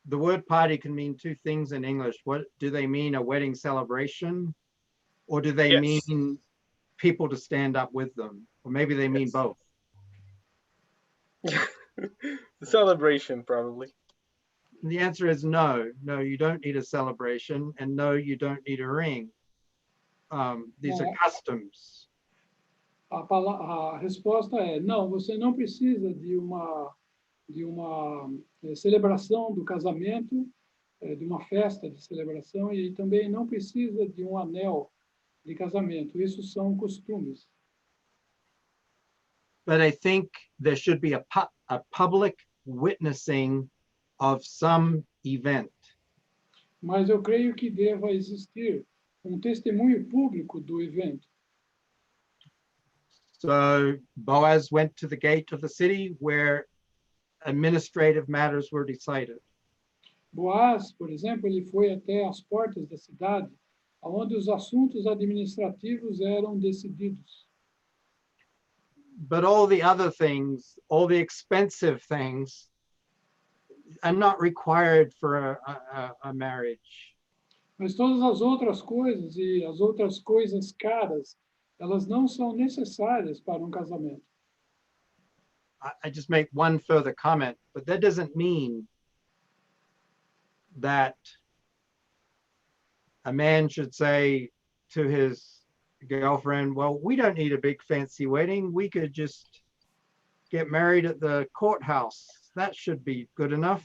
The word party can mean two things in English. What do they mean? A wedding celebration? Or do they Yes. mean people to stand up with them? Or maybe they mean Yes. both. The celebration, probably. And the answer is no. No, you don't need a celebration. And no, you don't need a ring. These are customs. A resposta é não, você não precisa de uma celebração do casamento, de uma festa de celebração, e também não precisa de um anel de casamento. Isso são costumes. But I think there should be a public witnessing of some event. Mas eu creio que deva existir um testemunho público do evento. So Boaz went to the gate of the city where administrative matters were decided. Boaz, por exemplo, ele foi até as portas da cidade, onde os assuntos administrativos eram decididos. But all the other things, all the expensive things, are not required for a marriage. Mas todas as outras coisas e as outras coisas caras, elas não são necessárias para um casamento. I just make one further comment, but that doesn't mean that a man should say to his girlfriend, well, we don't need a big fancy wedding. We could just get married at the courthouse. That should be good enough.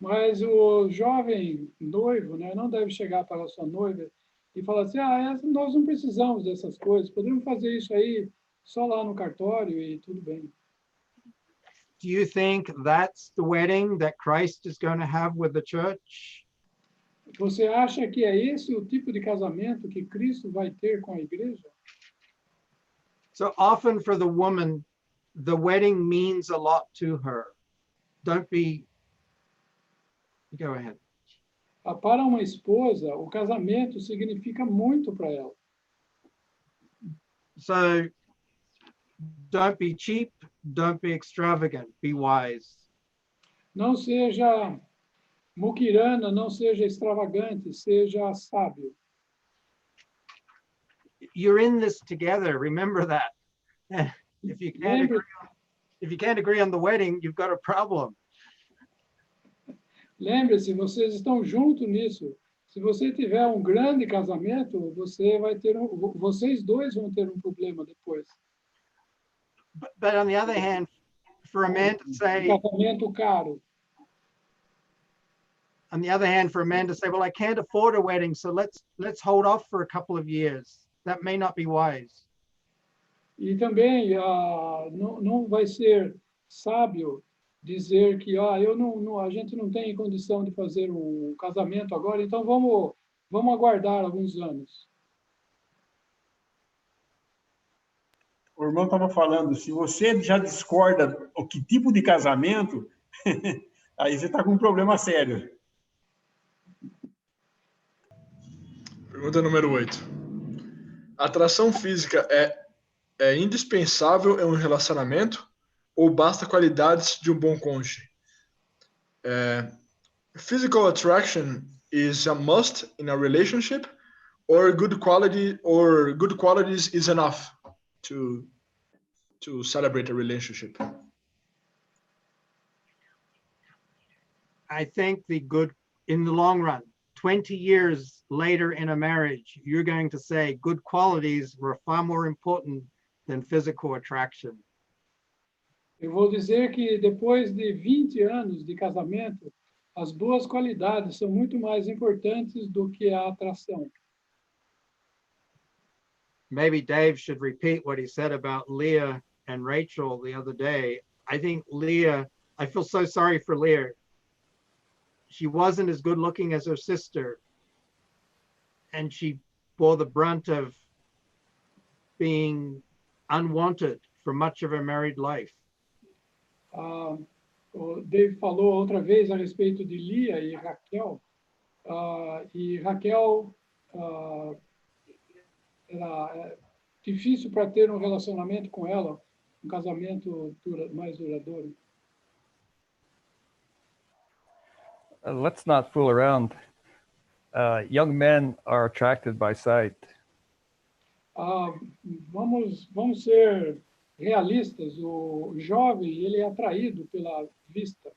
Mas o jovem noivo, né, não deve chegar para a sua noiva e falar assim, nós não precisamos dessas coisas, podemos fazer isso aí só lá no cartório e tudo bem. Do you think that's the wedding that Christ is going to have with the church? Você acha que é esse o tipo de casamento que Cristo vai ter com a igreja? So often for the woman, the wedding means a lot to her. Don't be, go ahead. Para uma esposa, o casamento significa muito para ela. So don't be cheap, don't be extravagant, be wise. Não seja muquirana, não seja extravagante, seja sábio. You're in this together, remember that. If you can't agree on the wedding, you've got a problem. Lembre-se, vocês estão juntos nisso. Se você tiver um grande casamento, vocês dois vão ter um problema depois. But on the other hand, for a man to say, Casamento caro. on the other hand, for a man to say, well, I can't afford a wedding, so let's hold off for a couple of years. That may not be wise. E também não vai ser sábio dizer que a gente não tem condição de fazer um casamento agora, então vamos aguardar alguns anos. O irmão estava falando, se você já discorda o que tipo de casamento, aí você está com um problema sério. Pergunta número 8. Atração física é indispensável em um relacionamento ou basta qualidades de um bom cônjuge? Physical attraction is a must in a relationship, or good qualities is enough to celebrate a relationship? I think in the long run, 20 years later in a marriage, you're going to say good qualities were far more important than physical attraction. Eu vou dizer que depois de 20 anos de casamento, as boas qualidades são muito mais importantes do que a atração. Maybe Dave should repeat what he said about Leah and Rachel the other day. I think Leah, I feel so sorry for Leah. She wasn't as good looking as her sister, and she bore the brunt of being unwanted for much of her married life. O Dave falou outra vez a respeito de Lia e Raquel. E Raquel era difícil para ter um relacionamento com ela, um casamento mais duradouro. Let's not fool around. Young men are attracted by sight. Vamos ser realistas. O jovem, ele é atraído pela vista.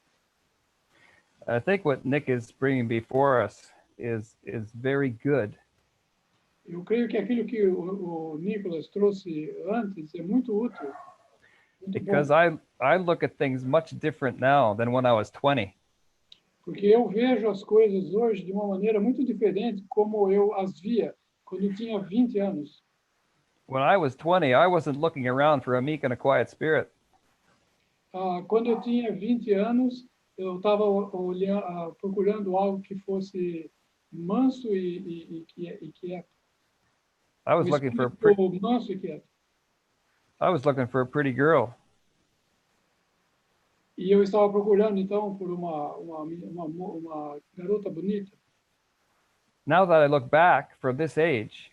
I think what Nick is bringing before us is very good. Eu creio que aquilo que o Nicolas trouxe antes é muito útil. Muito because bom, I look at things much different now than when I was 20. porque eu vejo as coisas hoje de uma maneira muito diferente como eu as via quando eu tinha 20 anos. When I was 20, I wasn't looking around for a meek and a quiet spirit. Quando eu tinha 20 anos, eu estava procurando algo que fosse manso e quieto. I was Um looking for espírito manso e quieto. I was looking for a pretty girl. E eu estava procurando, então, por uma garota bonita. Now that I look back from this age,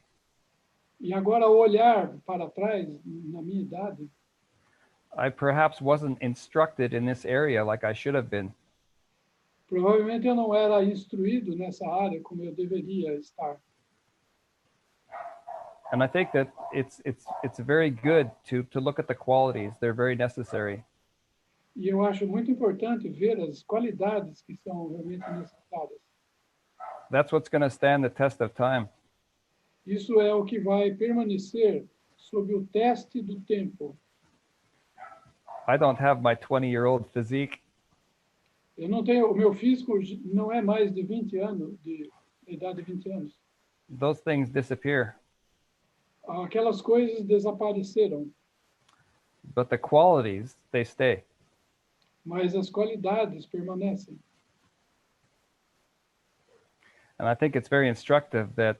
E agora, ao olhar para trás, na minha idade, I perhaps wasn't instructed in this area like I should have been. provavelmente eu não era instruído nessa área como eu deveria estar. And I think that it's very good to look at the qualities. They're very necessary. E eu acho muito importante ver as qualidades que são realmente necessárias. That's what's going to stand the test of time. Isso é o que vai permanecer sob o teste do tempo. I don't have my 20-year-old physique. Eu não tenho, o meu físico não é mais de 20 anos, de idade de 20 anos. Those things disappear. Aquelas coisas desapareceram, But the qualities, they stay. mas as qualidades permanecem. And I think it's very instructive that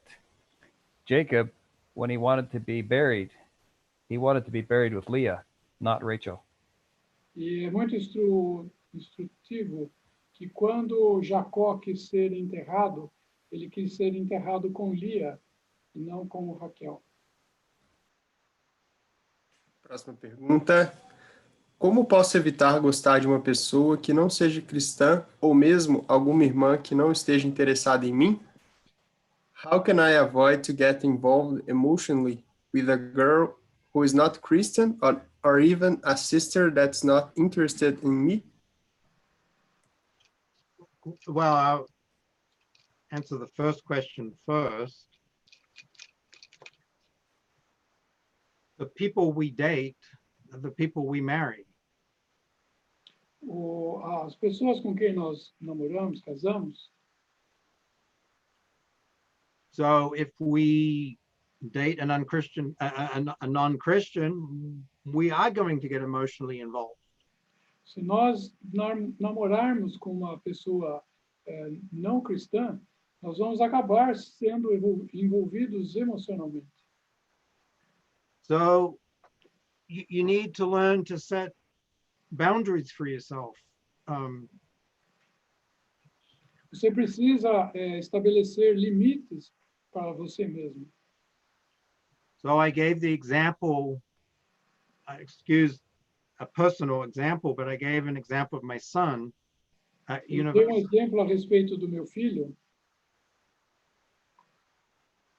Jacob, when he wanted to be buried, he wanted to be buried with Leah, not Rachel. E é muito instrutivo que quando Jacó quis ser enterrado, ele quis ser enterrado com Lia e não com Raquel. Próxima pergunta. Como posso evitar gostar de uma pessoa que não seja cristã ou mesmo alguma irmã que não esteja interessada em mim? How can I avoid to get involved emotionally with a girl who is not Christian or even a sister that's not interested in me? Well, I'll answer the first question first. The people we date are the people we marry. As pessoas com quem nós namoramos, casamos, So if we date an unchristian, a non-Christian, we are going to get emotionally involved. se nós namorarmos com uma pessoa não cristã, nós vamos acabar sendo envolvidos emocionalmente. So you need to learn to set boundaries for yourself. Você precisa estabelecer limites para você mesmo. So I gave the example, excuse a personal example, but I gave an example of my son at Eu dei university. exemplo a respeito do meu filho.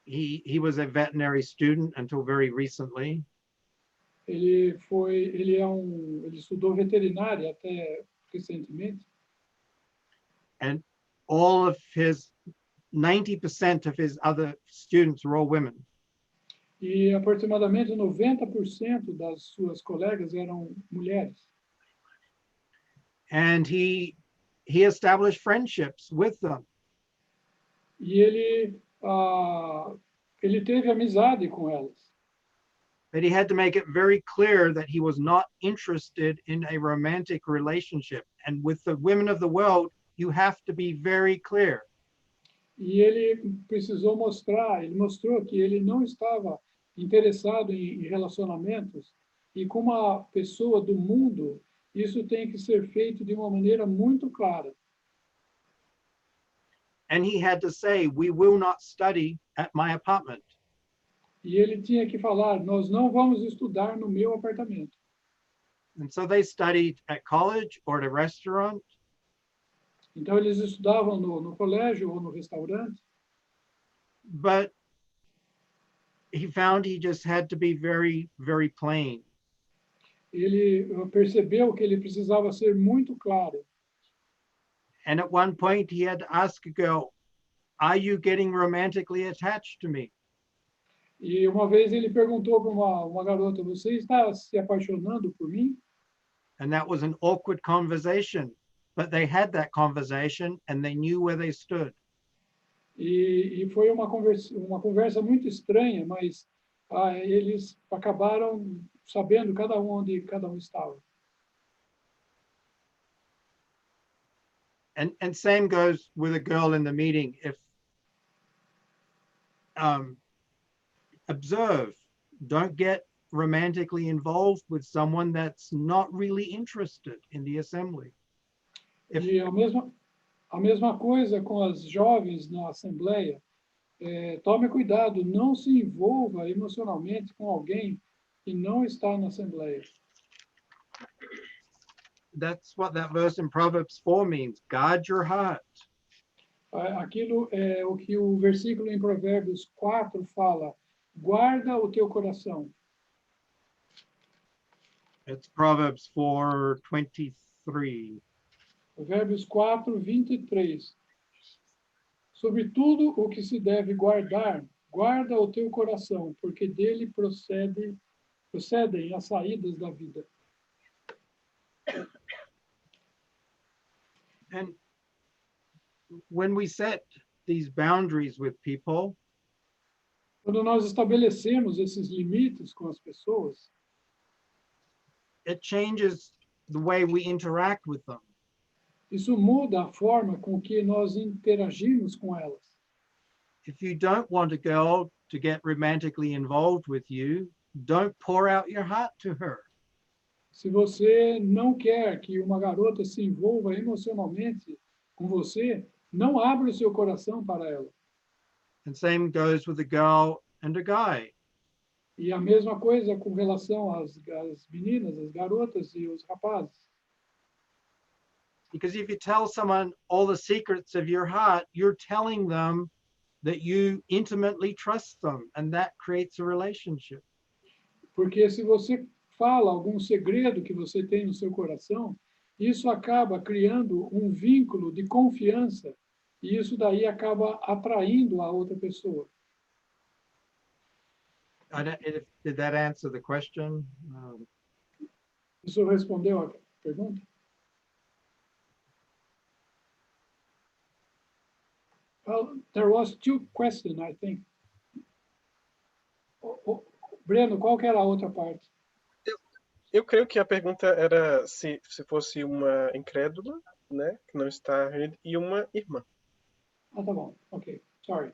He was a veterinary student until very recently. Ele estudou veterinária até recentemente. And all of his 90% of his other students were all women. E aproximadamente 90% das suas colegas eram mulheres. And he established friendships with them. E ele teve amizade com elas. But he had to make it very clear that he was not interested in a romantic relationship. And with the women of the world, you have to be very clear. E ele mostrou que ele não estava interessado em relacionamentos, e com uma pessoa do mundo, isso tem que ser feito de uma maneira muito clara. And he had to say, we will not study at my apartment. E ele tinha que falar, nós não vamos estudar no meu apartamento. And so they studied at college or at a restaurant. Então eles estudavam no colégio ou no restaurante. But he found he just had to be very, very plain. Ele percebeu que ele precisava ser muito claro. And at one point he had to ask a girl, are you getting romantically attached to me? E uma vez ele perguntou para uma garota, você está se apaixonando por mim? And that was an awkward conversation, but they had that conversation and they knew where they stood. E foi uma conversa muito estranha, mas eles acabaram sabendo cada um onde cada um estava. And same goes with a girl in the meeting. If observe, don't get romantically involved with someone that's not really interested in the assembly. E a mesma coisa com as jovens na assembleia. Tome cuidado, não se envolva emocionalmente com alguém que não está na assembleia. That's what that verse in Proverbs 4 means. Guard your heart. Aquilo é o que o versículo em Provérbios 4 fala. Guarda o teu coração. It's Proverbs 4:23. Provérbios 4, 23. Sobre tudo o que se deve guardar, guarda o teu coração, porque dele procedem as saídas da vida. And when we set these boundaries with people, Quando nós estabelecemos esses limites com as pessoas, it changes the way we interact with them. isso muda a forma com que nós interagimos com elas. If you don't want a girl to get romantically involved with you, don't pour out your heart to her. Se você não quer que uma garota se envolva emocionalmente com você, não abra o seu coração para ela. And same goes with a girl and a guy. E a mesma coisa com relação às meninas, às garotas e os rapazes. Because if you tell someone all the secrets of your heart, you're telling them that you intimately trust them, and that creates a relationship. Porque se você fala algum segredo que você tem no seu coração, isso acaba criando um vínculo de confiança e isso daí acaba atraindo a outra pessoa. Did that answer the question? Isso respondeu a pergunta? Well, there was two questions, I think. Breno, qual que era a outra parte? Eu creio que a pergunta era se fosse uma incrédula, né, que não está reunida, e uma irmã. Ah, tá bom. Ok, sorry.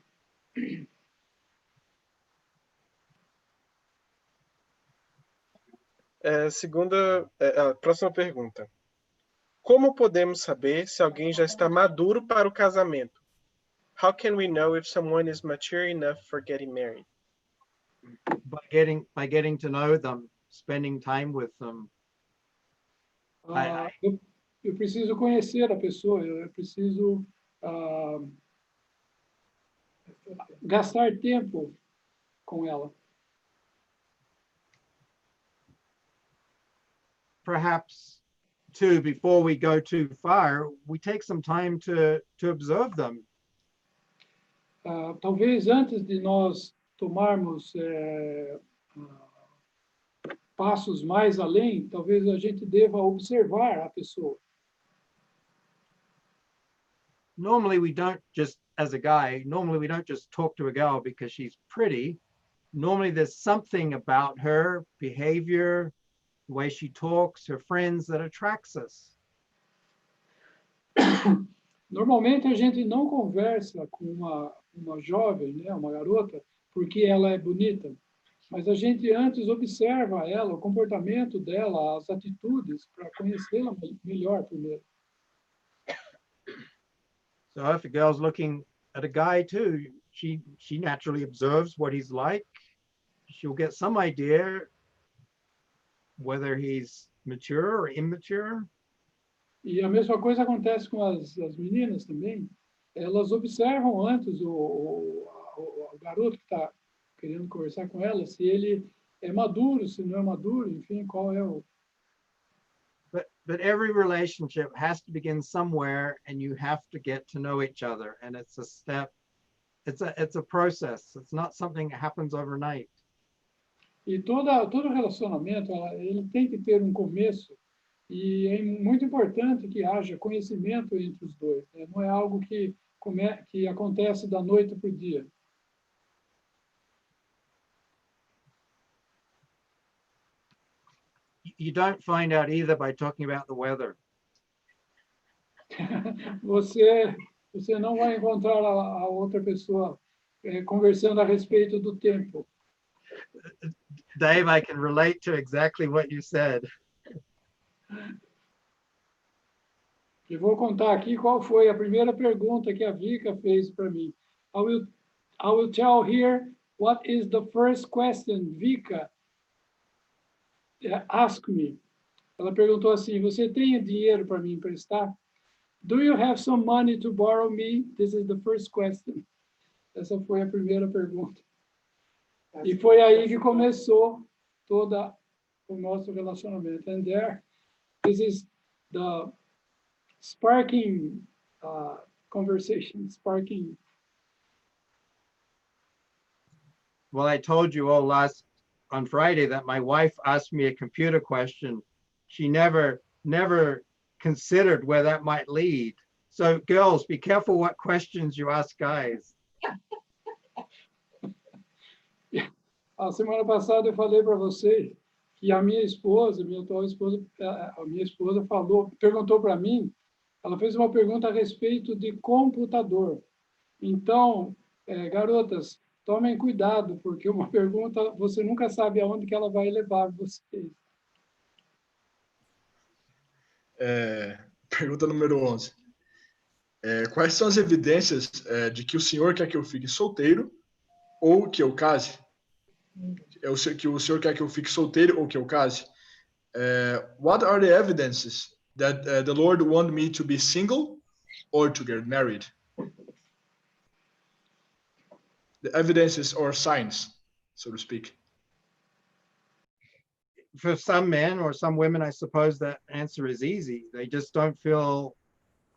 A próxima pergunta. Como podemos saber se alguém já está maduro para o casamento? How can we know if someone is mature enough for getting married? By getting to know them, spending time with them. Eu preciso conhecer a pessoa, eu preciso gastar tempo com ela. Perhaps too, before we go too far, we take some time to observe them. Talvez antes de nós tomarmos passos mais além, talvez a gente deva observar a pessoa. Normally we don't just, as a guy, normally we don't just talk to a girl because she's pretty. Normally there's something about her behavior, the way she talks, her friends that attracts us. Normalmente a gente não conversa com uma jovem, né, uma garota, porque ela é bonita, mas a gente antes observa ela, o comportamento dela, as atitudes, para conhecê-la melhor primeiro. So if a girl's looking at a guy too, she naturally observes what he's like. She'll get some idea whether he's mature or immature. E a mesma coisa acontece com as meninas também. Elas observam antes o garoto que está querendo conversar com ela, se ele é maduro, se não é maduro, enfim, qual é o... But every relationship has to begin somewhere, and you have to get to know each other. And it's it's a process. It's not something that happens overnight. E todo relacionamento, ele tem que ter um começo, e é muito importante que haja conhecimento entre os dois, né? Não é algo que acontece da noite para o dia. You don't find out either by talking about the weather. Você não vai encontrar a outra pessoa conversando a respeito do tempo. Dave, I can relate to exactly what you said. E vou contar aqui qual foi a primeira pergunta que a Vika fez para mim. I will tell here what is the first question Vika asked me. Ela perguntou assim: você tem dinheiro para me emprestar? Do you have some money to borrow me? This is the first question. Essa foi a primeira pergunta. E foi aí que começou todo o nosso relacionamento. And this is the sparking conversation, sparking. Well, I told you all on Friday that my wife asked me a computer question. She never considered where that might lead. So girls, be careful what questions you ask guys. A semana passada eu falei para vocês que a minha esposa, minha atual esposa, perguntou para mim, ela fez uma pergunta a respeito de computador. Então, garotas, tomem cuidado, porque uma pergunta, você nunca sabe aonde que ela vai levar vocês. Pergunta número 11. Quais são as evidências de que o Senhor quer que eu fique solteiro ou que eu case? Que o Senhor quer que eu fique solteiro ou que eu case? What are the evidences that the Lord want me to be single or to get married? The evidences or signs, so to speak. For some men or some women, I suppose that answer is easy. They just don't feel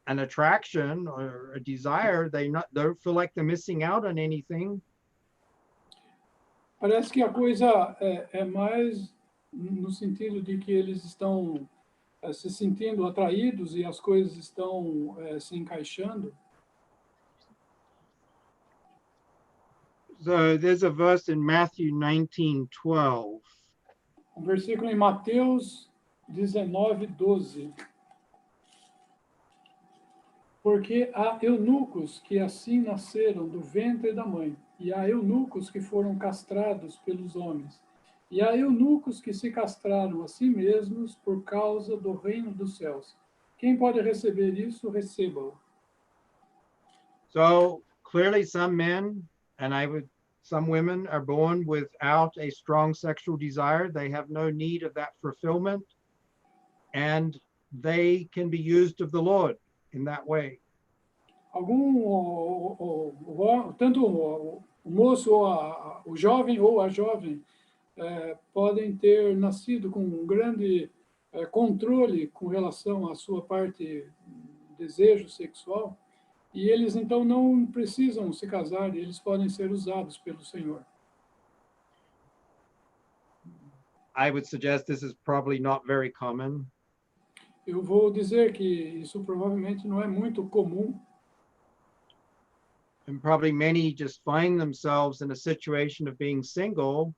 an attraction or a desire. They don't feel like they're missing out on anything. Parece que a coisa é mais no sentido de que eles estão se sentindo atraídos e as coisas estão se encaixando. So there's a verse in Matthew 19:12. Versículo em Mateus 19:12. Porque há eunucos que assim nasceram do ventre da mãe, e há eunucos que foram castrados pelos homens, e há eunucos que se castraram a si mesmos por causa do reino dos céus. Quem pode receber isso, receba-o. So clearly some men some women are born without a strong sexual desire. They have no need of that fulfillment, and they can be used of the Lord in that way. Tanto o moço ou o jovem ou a jovem podem ter nascido com um grande controle com relação à sua parte desejo sexual, e eles então não precisam se casar, eles podem ser usados pelo Senhor. I would suggest this is probably not very common. Eu vou dizer que isso provavelmente não é muito comum. And probably many just find themselves in a situation of being single,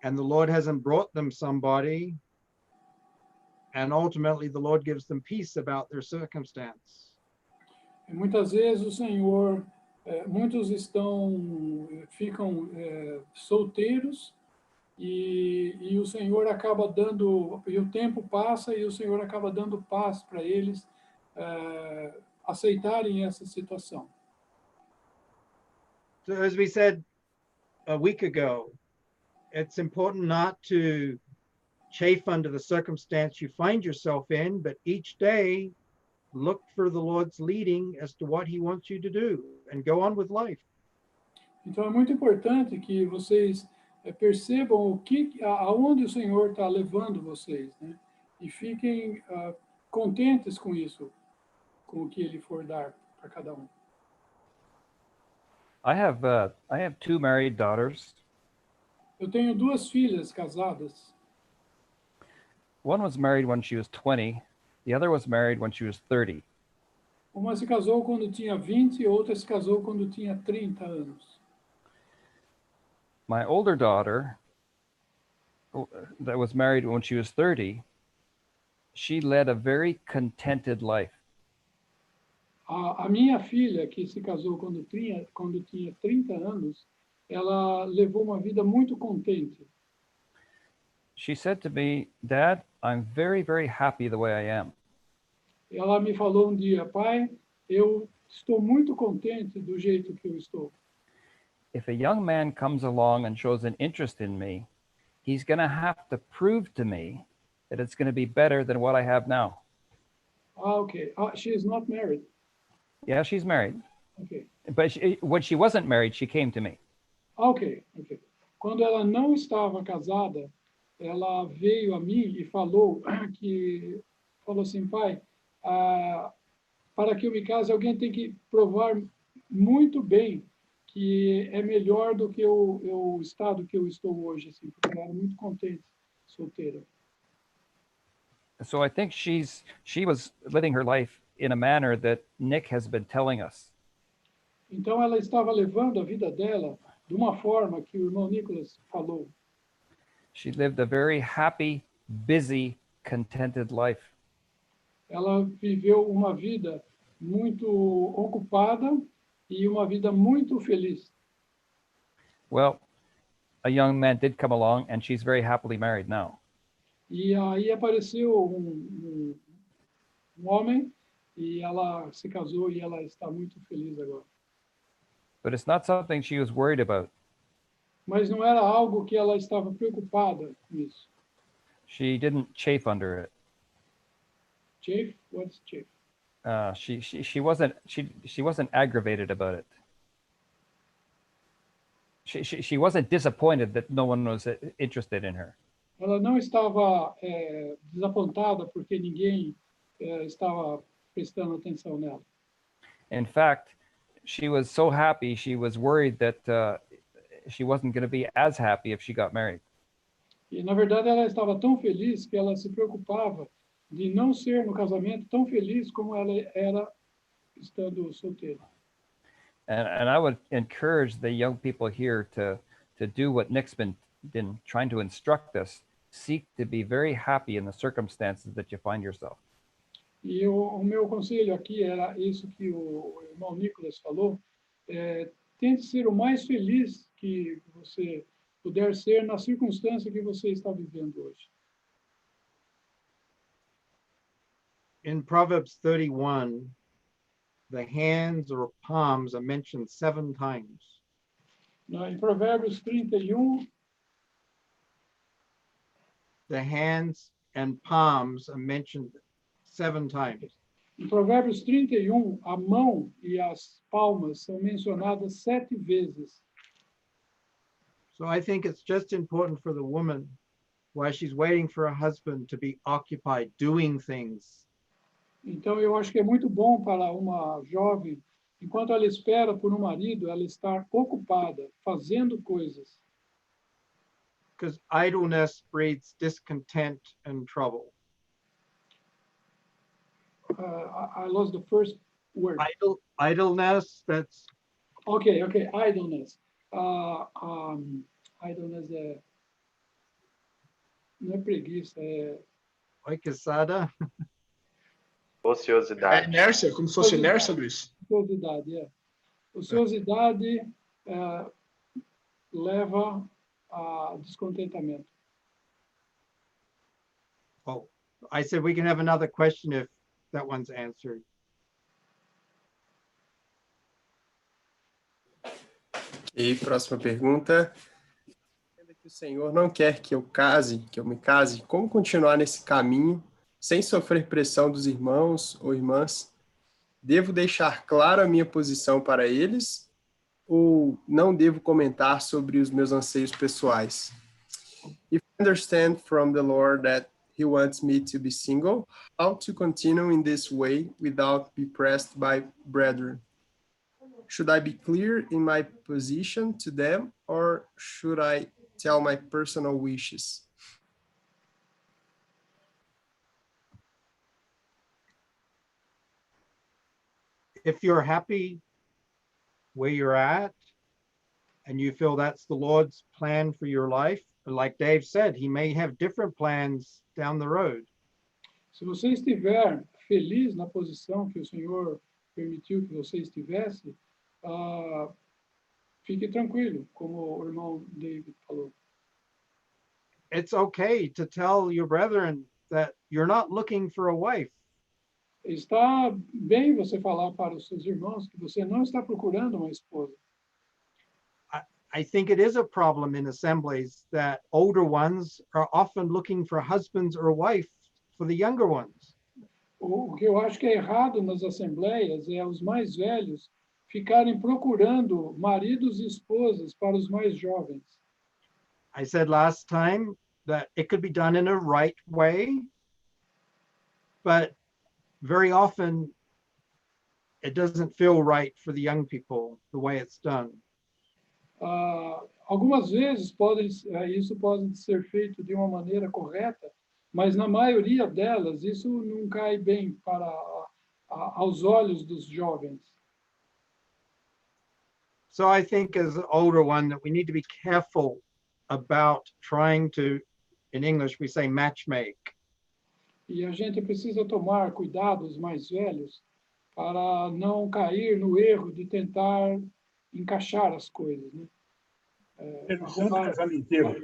and the Lord hasn't brought them somebody, and ultimately the Lord gives them peace about their circumstance. E muitas vezes o Senhor, muitos ficam solteiros, e o Senhor acaba dando, e o tempo passa e o Senhor acaba dando paz para eles aceitarem essa situação. So as we said a week ago, it's important not to chafe under the circumstance you find yourself in, but each day look for the Lord's leading as to what he wants you to do and go on with life. Então é muito importante que vocês percebam aonde o Senhor está levando vocês, né? E fiquem contentes com isso, com o que Ele for dar para cada um. I have two married daughters. Eu tenho duas filhas casadas. One was married when she was 20. The other was married when she was 30. Uma se casou quando tinha 20 e outra se casou quando tinha 30 anos. My older daughter, that was married when she was 30, she led a very contented life. A minha filha, que se casou quando tinha 30 anos, ela levou uma vida muito contente. She said to me, Dad, I'm very, very happy the way I am. Ela me falou um dia, pai, eu estou muito contente do jeito que eu estou. If a young man comes along and shows an interest in me, he's going to have to prove to me that it's going to be better than what I have now. Okay. She is not married. Yeah, she's married. Okay. But when she wasn't married, she came to me. Ok. Quando ela não estava casada, ela veio a mim e falou assim, pai, para que eu me case, alguém tem que provar muito bem que é melhor do que o estado que eu estou hoje, assim, porque ela era muito contente, solteira. So I think she was living her life in a manner that Nick has been telling us. Então ela estava levando a vida dela de uma forma que o irmão Nicholas falou. She lived a very happy, busy, contented life. Ela viveu uma vida muito ocupada e uma vida muito feliz. Well, a young man did come along and she's very happily married now. E aí apareceu um homem e ela se casou e ela está muito feliz agora. But it's not something she was worried about. Mas não era algo que ela estava preocupada com isso. She didn't chafe under it. Chafe? What's chafe? She wasn't aggravated about it. She wasn't disappointed that no one was interested in her. Ela não estava desapontada porque ninguém estava prestando atenção nela. In fact, she was so happy, she was worried that she wasn't going to be as happy if she got married. E, na verdade, ela estava tão feliz que ela se preocupava de não ser no casamento tão feliz como ela era estando solteira. And I would encourage the young people here to do what Nick's been trying to instruct us. Seek to be very happy in the circumstances that you find yourself. E o meu conselho aqui era isso que o irmão Nicholas falou. Tente ser o mais feliz que você puder ser na circunstância que você está vivendo hoje. In Proverbs 31, the hands or palms are mentioned 7 times. Em Provérbios 31, The hands and palms are mentioned 7 times. em Provérbios 31, a mão e as palmas são mencionadas 7 vezes. So I think it's just important for the woman, while she's waiting for a husband, to be occupied doing things. Então, eu acho que é muito bom para uma jovem, enquanto ela espera por um marido, ela estar ocupada, fazendo coisas. Because idleness breeds discontent and trouble. I lost the first word. Idleness, that's... Okay, idleness. Idleness não é preguiça, Oi, Quesada. É inércia, como se fosse inércia, Luiz. ociosidade, Ociosidade leva a descontentamento. Oh, I said we can have another question if that one's answered. E próxima pergunta. Que o Senhor não quer que eu me case, como continuar nesse caminho sem sofrer pressão dos irmãos ou irmãs? Devo deixar claro a minha posição para eles ou não devo comentar sobre os meus anseios pessoais? If I understand from the Lord that He wants me to be single, how to continue in this way without be pressed by brethren? Should I be clear in my position to them, or should I tell my personal wishes? If you're happy where you're at and you feel that's the Lord's plan for your life, like Dave said, he may have different plans down the road. Se você estiver feliz na posição que o Senhor permitiu que você estivesse, fique tranquilo, como o irmão David falou. It's okay to tell your brethren that you're not looking for a wife. Está bem você falar para os seus irmãos que você não está procurando uma esposa. I think it is a problem in assemblies that older ones are often looking for husbands or wife for the younger ones. O que eu acho que é errado nas assembleias é os mais velhos ficarem procurando maridos e esposas para os mais jovens. I said last time that it could be done in a right way, but very often it doesn't feel right for the young people the way it's done. Algumas vezes isso pode ser feito de uma maneira correta, mas na maioria delas isso não cai bem aos olhos dos jovens. So I think as an older one that we need to be careful about trying to, in English we say matchmake. E a gente precisa tomar cuidado, os mais velhos, para não cair no erro de tentar encaixar as coisas, né? Ser um santo casamenteiro.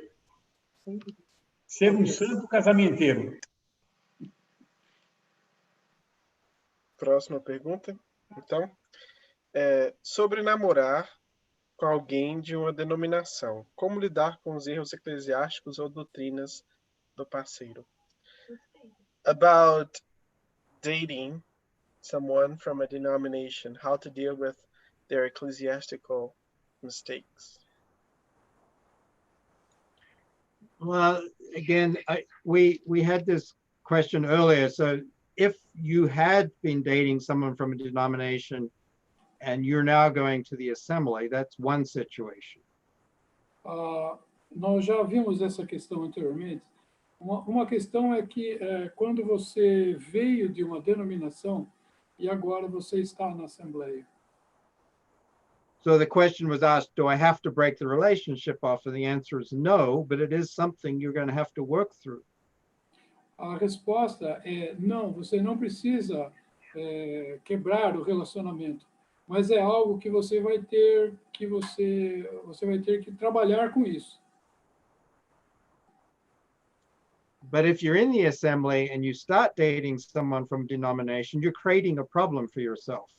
Ser um santo casamenteiro. Próxima pergunta, então. Sobre namorar com alguém de uma denominação. Como lidar com os erros eclesiásticos ou doutrinas do parceiro? About dating someone from a denomination, how to deal with their ecclesiastical mistakes. Well, again, we had this question earlier. So if you had been dating someone from a denomination and you're now going to the assembly, that's one situation. Nós já vimos essa questão anteriormente. Uma questão é que quando você veio de uma denominação e agora você está na assembleia. So the question was asked, do I have to break the relationship off? And the answer is no, but it is something you're going to have to work through. A resposta é não, você não precisa quebrar o relacionamento, mas é algo que você vai ter que trabalhar com isso. But if you're in the assembly and you start dating someone from denomination, you're creating a problem for yourself.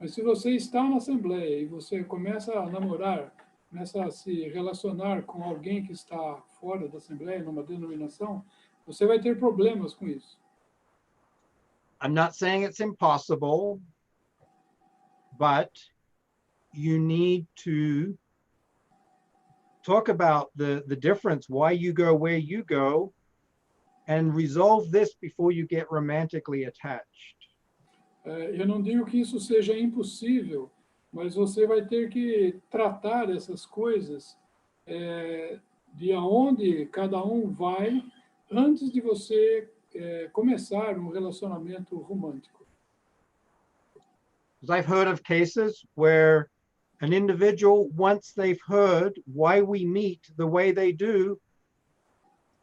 Mas se você está na assembleia e você começa a namorar, começa a se relacionar com alguém que está fora da assembleia, numa denominação, você vai ter problemas com isso. I'm not saying it's impossible, but you need to talk about the difference, why you go where you go, and resolve this before you get romantically attached. Eu não digo que isso seja impossível, mas você vai ter que tratar essas coisas de aonde cada um vai antes de você começar um relacionamento romântico. I've heard of cases where an individual, once they've heard why we meet the way they do,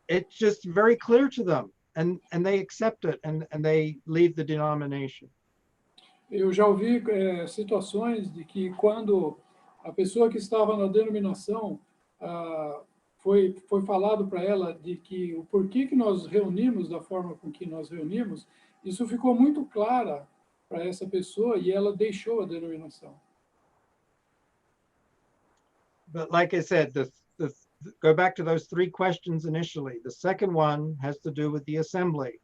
it's just very clear to them, and they accept it, and they leave the denomination. Eu já ouvi situações de que quando a pessoa que estava na denominação foi falado para ela de que o porquê que nós reunimos da forma com que nós reunimos, isso ficou muito clara para essa pessoa e ela deixou a denominação. But like I said, go back to those three questions initially. The second one has to do with the assembly.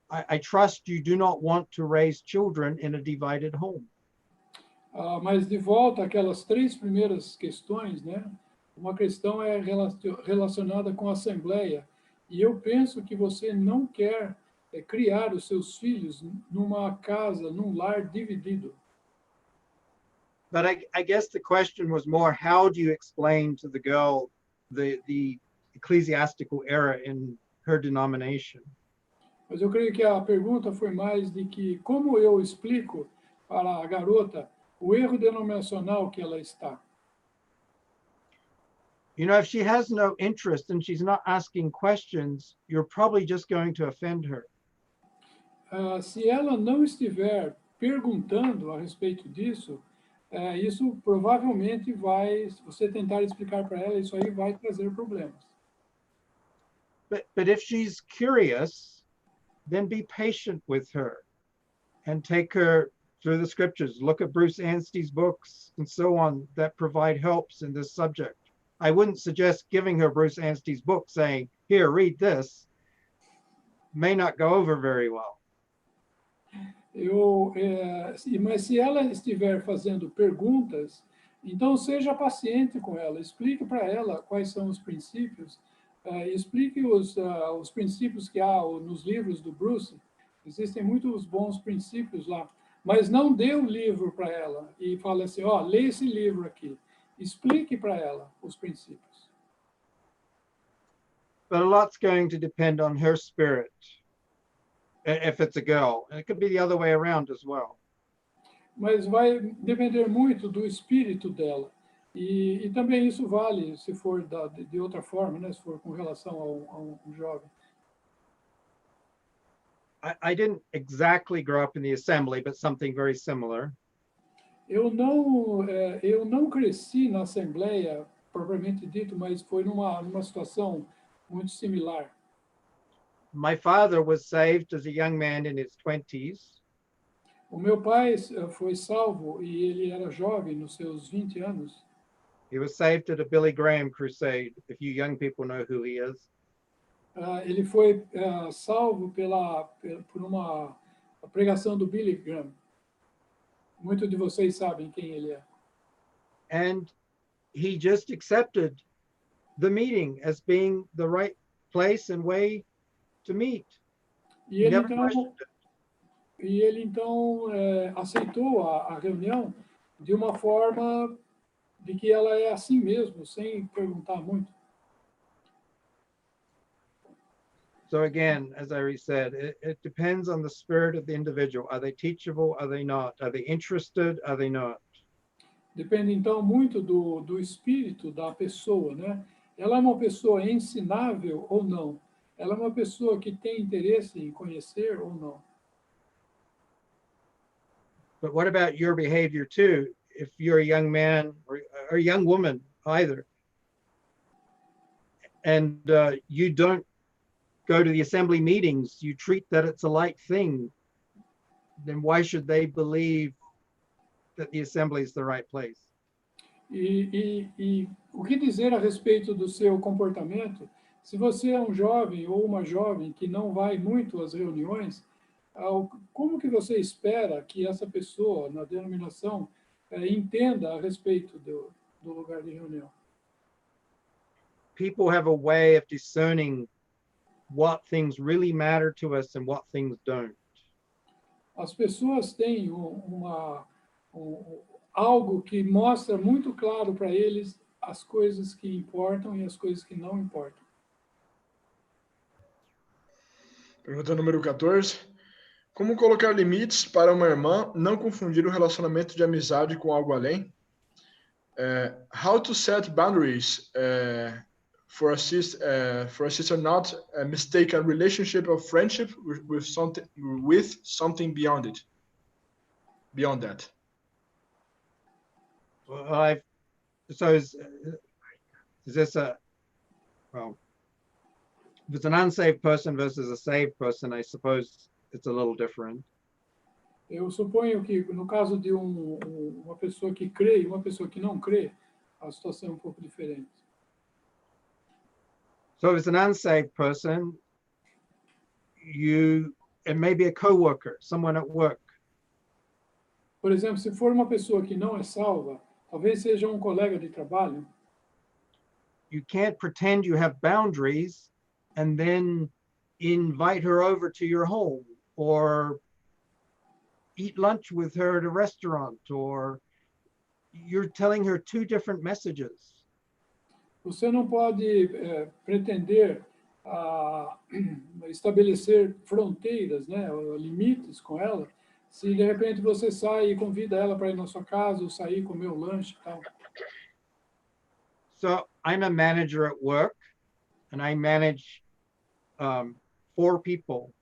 I trust you do not want to raise children in a divided home. Mas de volta àquelas três primeiras questões, né? Uma questão é relacionada com a assembleia. E eu penso que você não quer criar os seus filhos numa casa, num lar dividido. But I guess the question was more, how do you explain to the girl the ecclesiastical error in her denomination? Mas eu creio que a pergunta foi mais de que como eu explico para a garota o erro denominacional que ela está. You know, if she has no interest and she's not asking questions, you're probably just going to offend her. Se ela não estiver perguntando a respeito disso, isso provavelmente vai, se você tentar explicar para ela, isso aí vai trazer problemas. But if she's curious, then be patient with her and take her through the scriptures. Look at Bruce Anstey's books and so on that provide helps in this subject. I wouldn't suggest giving her Bruce Anstey's book saying, here, read this. May not go over very well. Mas se ela estiver fazendo perguntas, então seja paciente com ela, explique para ela quais são os princípios, explique os princípios que há nos livros do Bruce. Existem muitos bons princípios lá, mas não dê o livro para ela e fale assim, lê esse livro aqui. Explique para ela os princípios. But a lot's going to depend on her spirit, if it's a girl. And it could be the other way around as well. Mas vai depender muito do espírito dela. E também isso vale se for de outra forma, né? Se for com relação a um jovem. I didn't exactly grow up in the assembly, but something very similar. Eu não cresci na Assembleia, propriamente dito, mas foi numa situação muito similar. My father was saved as a young man in his 20s. O meu pai foi salvo e ele era jovem, nos seus 20 anos. He was saved at a Billy Graham crusade, if you young people know who he is. Ele foi salvo por uma pregação do Billy Graham. Muitos de vocês sabem quem ele é. And he just accepted the meeting as being the right place and way to meet. E ele então aceitou a reunião de uma forma de que ela é assim mesmo, sem perguntar muito. So again, as I already said, it depends on the spirit of the individual. Are they teachable? Are they not? Are they interested? Are they not? Depende então muito do espírito da pessoa, né? Ela é uma pessoa ensinável ou não? Ela é uma pessoa que tem interesse em conhecer ou não? But what about your behavior too? If you're a young man or a young woman, either, and you don't go to the assembly meetings, you treat that it's a light thing, then why should they believe that the assembly is the right place? E o que dizer a respeito do seu comportamento? Se você é um jovem ou uma jovem que não vai muito às reuniões, como que você espera que essa pessoa na denominação entenda a respeito do lugar de reunião? People have a way of discerning what things really matter to us and what things don't. As pessoas têm algo que mostra muito claro para eles as coisas que importam e as coisas que não importam. Pergunta número 14. Como colocar limites para uma irmã não confundir o relacionamento de amizade com algo além? How to set boundaries for a sister not mistake a relationship of friendship with something beyond that. Well, is this if it's an unsaved person versus a saved person, I suppose it's a little different. Eu suponho que no caso de uma pessoa que crê e uma pessoa que não crê, a situação é um pouco diferente. So if it's an unsaved person, it may be a co-worker, someone at work. Por exemplo, se for uma pessoa que não é salva, talvez seja um colega de trabalho. You can't pretend you have boundaries and then invite her over to your home, or eat lunch with her at a restaurant, or you're telling her two different messages. Você não pode pretender estabelecer fronteiras, né, ou limites com ela, se de repente você sai e convida ela para ir na sua casa ou sair comer um lanche e tal. So I'm a manager at work, and I manage 4 people.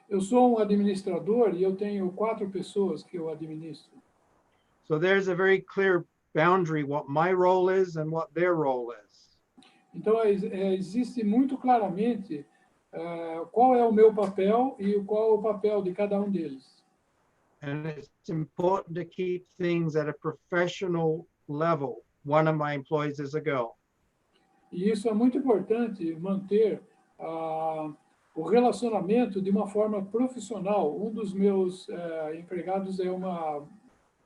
Eu sou um administrador e eu tenho 4 pessoas que eu administro. So there's a very clear boundary what my role is and what their role is. Então, existe muito claramente qual é o meu papel e qual é o papel de cada um deles. And it's important to keep things at a professional level. One of my employees is a girl. E isso é muito importante, manter o relacionamento de uma forma profissional. Um dos meus empregados é uma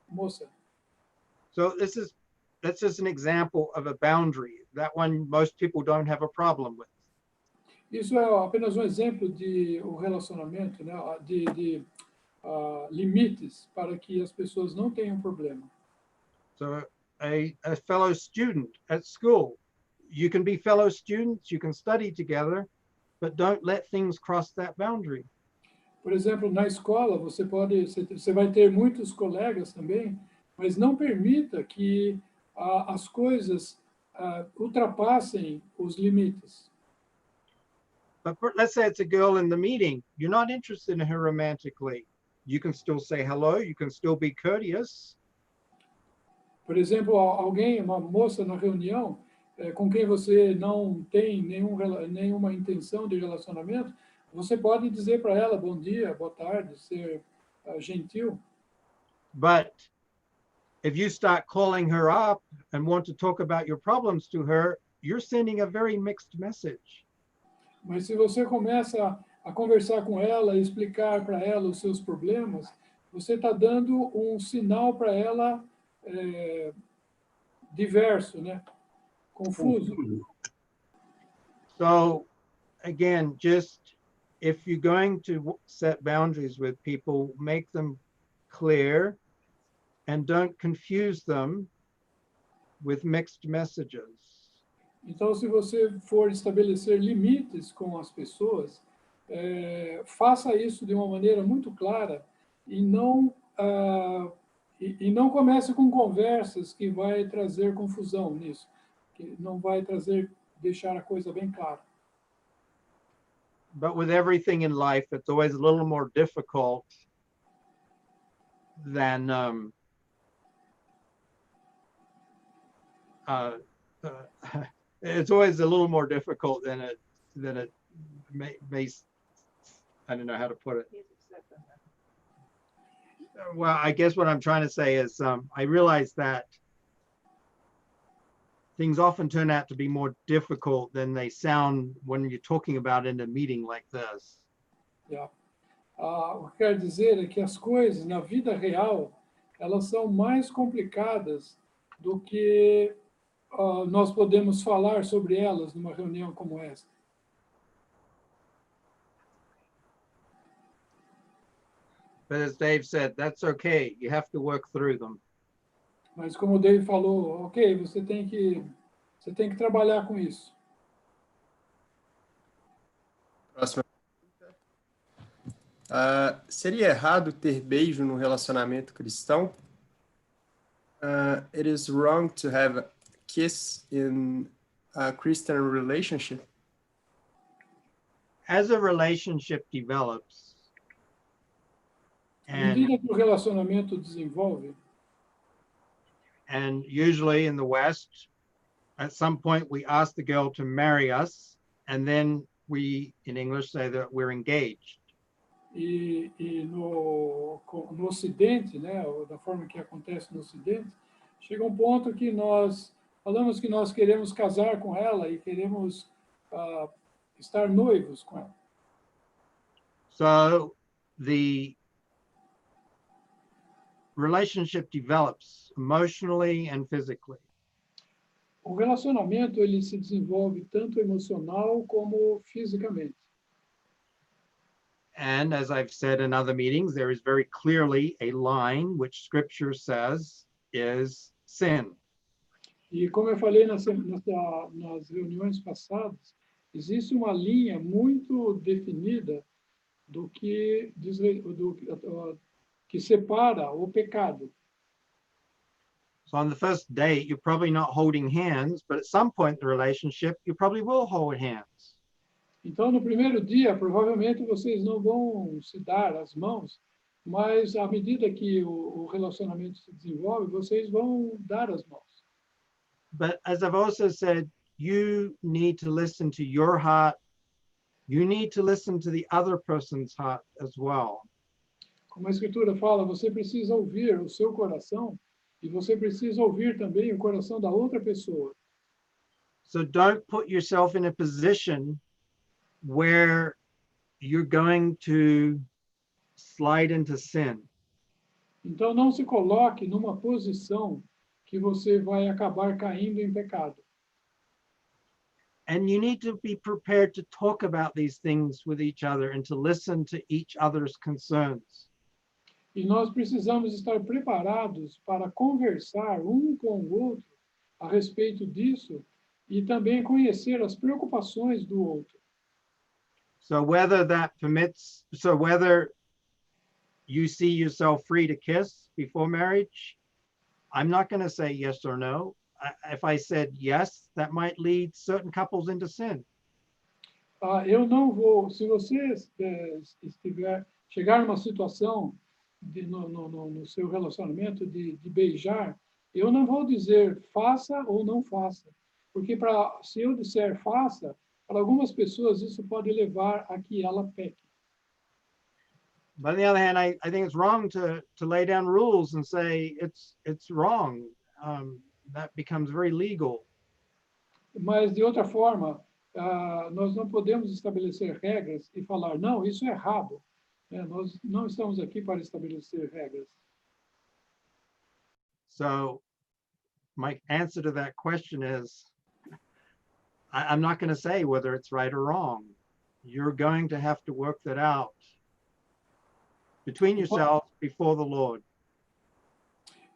moça. So that's just an example of a boundary. That one most people don't have a problem with. Isso é apenas um exemplo de um relacionamento, né, de limites para que as pessoas não tenham problema. So a fellow student at school, you can be fellow students, you can study together, but don't let things cross that boundary. Por exemplo, na escola, você vai ter muitos colegas também, mas não permita que as coisas ultrapassem os limites. But let's say it's a girl in the meeting. You're not interested in her romantically. You can still say hello. You can still be courteous. Por exemplo, alguém, uma moça na reunião, com quem você não tem nenhuma intenção de relacionamento, você pode dizer para ela bom dia, boa tarde, ser gentil. But if you start calling her up and want to talk about your problems to her, you're sending a very mixed message. Mas se você começa a conversar com ela e explicar para ela os seus problemas, você está dando um sinal para ela diverso, né? Confuso. So again, just if you're going to set boundaries with people, make them clear and don't confuse them with mixed messages. Então, se você for estabelecer limites com as pessoas, faça isso de uma maneira muito clara e não comece com conversas que vai trazer confusão nisso, que não vai deixar a coisa bem clara. But with everything in life, it's always a little more difficult than it's always a little more difficult than it may I don't know how to put it. Well, I guess what I'm trying to say is I realize that things often turn out to be more difficult than they sound when you're talking about in a meeting like this. Yeah. O que quer dizer é que as coisas na vida real, elas são mais complicadas do que nós podemos falar sobre elas numa reunião como esta. But as Dave said, that's okay. You have to work through them. Mas como o Dave falou, ok, você tem que trabalhar com isso. Próxima pergunta. Seria errado ter beijo no relacionamento cristão? It is wrong to have a kiss in a Christian relationship? As a relationship develops, À medida que o relacionamento desenvolve, and usually in the West, at some point we ask the girl to marry us, and then we, in English, say that we're engaged. e no Ocidente, né, da forma que acontece no Ocidente, chega um ponto que nós falamos que nós queremos casar com ela e queremos estar noivos com ela. So the relationship develops emotionally and physically. O relacionamento ele se desenvolve tanto emocional como fisicamente. And as I've said in other meetings, there is very clearly a line which Scripture says is sin. E como eu falei nas reuniões passadas, existe uma linha muito definida do que que separa o pecado. So on the first date, you're probably not holding hands, but at some point in the relationship, you probably will hold hands. Então, no primeiro dia, provavelmente vocês não vão se dar as mãos, mas à medida que o relacionamento se desenvolve, vocês vão dar as mãos. But as I've also said, you need to listen to your heart. You need to listen to the other person's heart as well. Como a Escritura fala, você precisa ouvir o seu coração e você precisa ouvir também o coração da outra pessoa. So don't put yourself in a position where you're going to slide into sin. Então, não se coloque numa posição que você vai acabar caindo em pecado. And you need to be prepared to talk about these things with each other and to listen to each other's concerns. E nós precisamos estar preparados para conversar um com o outro a respeito disso e também conhecer as preocupações do outro. So whether you see yourself free to kiss before marriage, I'm not going to say yes or no. If I said yes, that might lead certain couples into sin. Eu não vou, se você chegar numa situação no seu relacionamento de beijar, eu não vou dizer faça ou não faça, porque se eu disser faça, para algumas pessoas isso pode levar a que ela peque. But on the other hand, I think it's wrong to lay down rules and say it's wrong. That becomes very legal. Mas, de outra forma, nós não podemos estabelecer regras e falar, não, isso é errado. Nós não estamos aqui para estabelecer regras. So my answer to that question is, I'm not going to say whether it's right or wrong. You're going to have to work that out between yourselves before the Lord.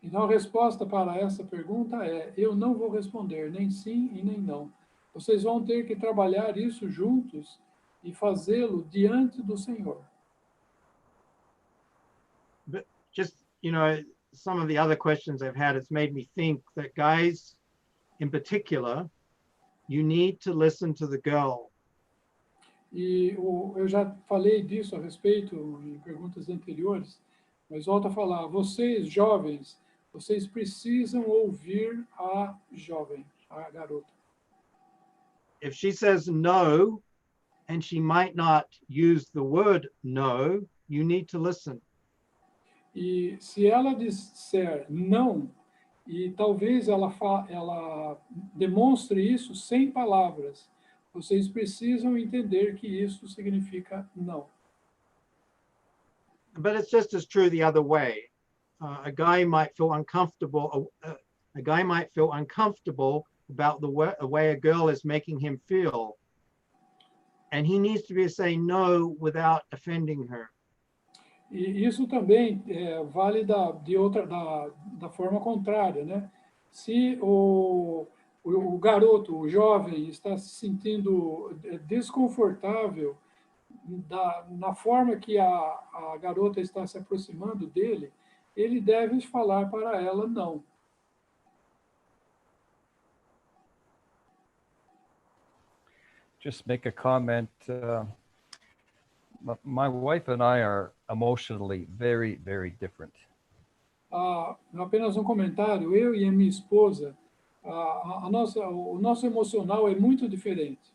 Então, a resposta para essa pergunta é, eu não vou responder nem sim e nem não. Vocês vão ter que trabalhar isso juntos e fazê-lo diante do Senhor. But just, some of the other questions I've had, it's made me think that guys, in particular, you need to listen to the girl. E eu já falei disso a respeito em perguntas anteriores, mas volto a falar, vocês jovens, vocês precisam ouvir a jovem, a garota. If she says no, and she might not use the word no, you need to listen. E se ela disser não, e talvez ela demonstre isso sem palavras, vocês precisam entender que isso significa não. But it's just as true the other way. A guy might feel uncomfortable. A guy might feel uncomfortable about the way a girl is making him feel, and he needs to be able to say no without offending her. E isso também vale da forma contrária, né? Se o garoto, o jovem, está se sentindo desconfortável na forma que a garota está se aproximando dele, ele deve falar para ela não. Just make a comment. My wife and I are emotionally very, very different. Apenas um comentário. Eu e a minha esposa, o nosso emocional é muito diferente.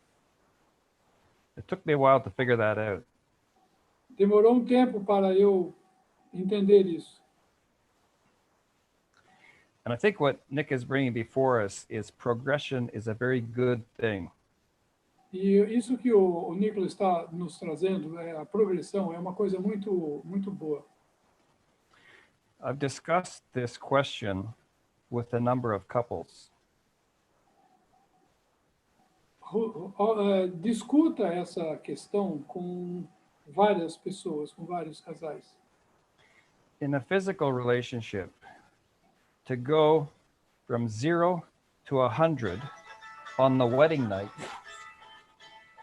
It took me a while to figure that out. Demorou um tempo para eu entender isso. And I think what Nick is bringing before us is progression is a very good thing. E isso que o Nicolas está nos trazendo, a progressão, é uma coisa muito, muito boa. I've discussed this question with a number of couples. Discuta essa questão com várias pessoas, com vários casais. In a physical relationship, to go from 0 to 100 on the wedding night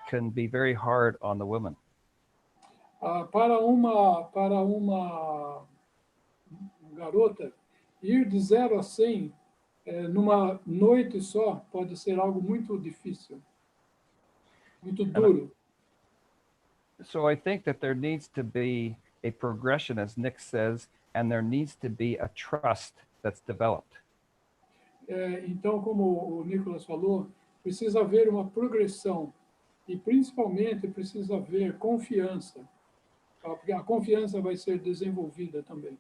can be very hard on the woman. Para uma garota, ir de 0 a 100 numa noite só pode ser algo muito difícil, muito duro. So I think that there needs to be a progression, as Nick says, and there needs to be a trust that's developed. Então, como o Nicolas falou, precisa haver uma progressão e, principalmente, precisa haver confiança, porque a confiança vai ser desenvolvida também.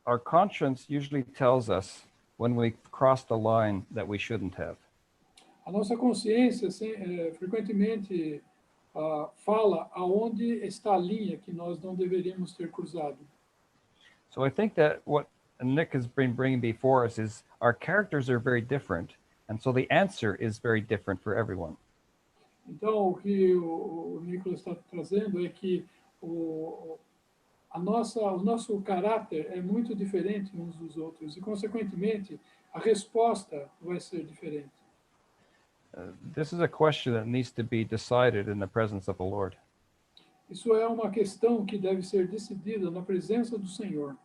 Our conscience usually tells us when we cross the line that we shouldn't have. A nossa consciência frequentemente fala aonde está a linha que nós não deveríamos ter cruzado. So I think that what Nick has been bringing before us is our characters are very different, and so the answer is very different for everyone. Então, o que o Nicolas está trazendo é que o nosso caráter é muito diferente uns dos outros e, consequentemente, a resposta vai ser diferente. This is a question that needs to be decided in the presence of the Lord. Isso é uma questão que deve ser decidida na presença do Senhor.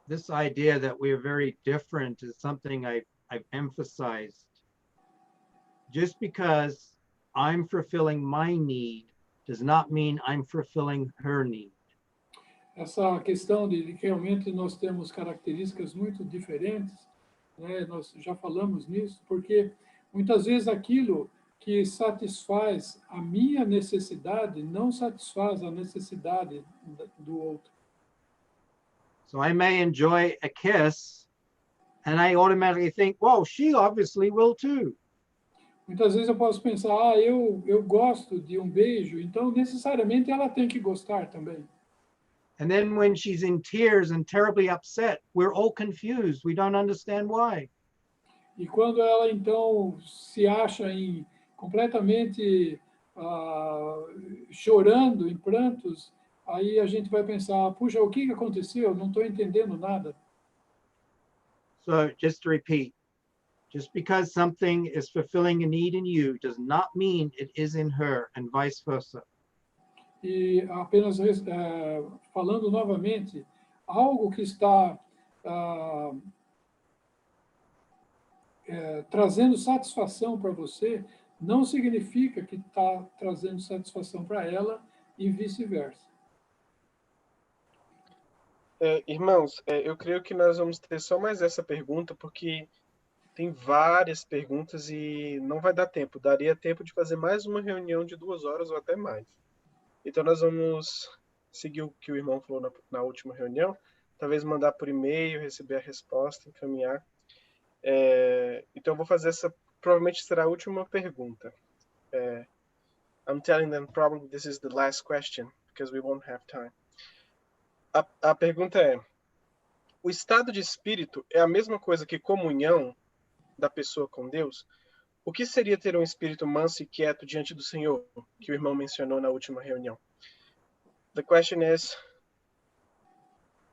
This idea that we are very different is something I've emphasized. Just because I'm fulfilling my need does not mean I'm fulfilling her need. Essa questão de que realmente nós temos características muito diferentes, né? Nós já falamos nisso, porque muitas vezes aquilo que satisfaz a minha necessidade não satisfaz a necessidade do outro. So I may enjoy a kiss and I automatically think, well, she obviously will too. Muitas vezes eu posso pensar, eu gosto de um beijo, então necessariamente ela tem que gostar também. And then when she's in tears and terribly upset, we're all confused. We don't understand why. E quando ela então se acha completamente chorando, em prantos, aí a gente vai pensar, puxa, o que aconteceu? Não estou entendendo nada. So just to repeat, just because something is fulfilling a need in you does not mean it is in her, and vice versa. E apenas falando novamente, algo que está trazendo satisfação para você não significa que está trazendo satisfação para ela e vice-versa. Irmãos, eu creio que nós vamos ter só mais essa pergunta, porque tem várias perguntas e não vai dar tempo. Daria tempo de fazer mais uma reunião de 2 horas ou até mais. Então, nós vamos seguir o que o irmão falou na última reunião, talvez mandar por e-mail, receber a resposta, encaminhar. Então, eu vou fazer essa, provavelmente será a última pergunta. I'm telling them probably this is the last question, because we won't have time. A pergunta é, o estado de espírito é a mesma coisa que comunhão da pessoa com Deus? O que seria ter um espírito manso e quieto diante do Senhor, que o irmão mencionou na última reunião? The question is,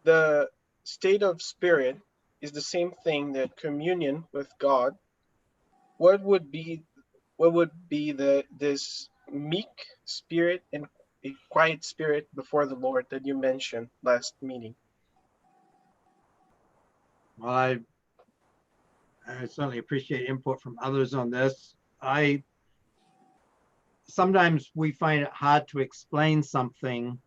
the state of spirit is the same thing that communion with God. What would be this meek spirit and a quiet spirit before the Lord that you mentioned last meeting? Well, I certainly appreciate input from others on this. Sometimes we find it hard to explain something,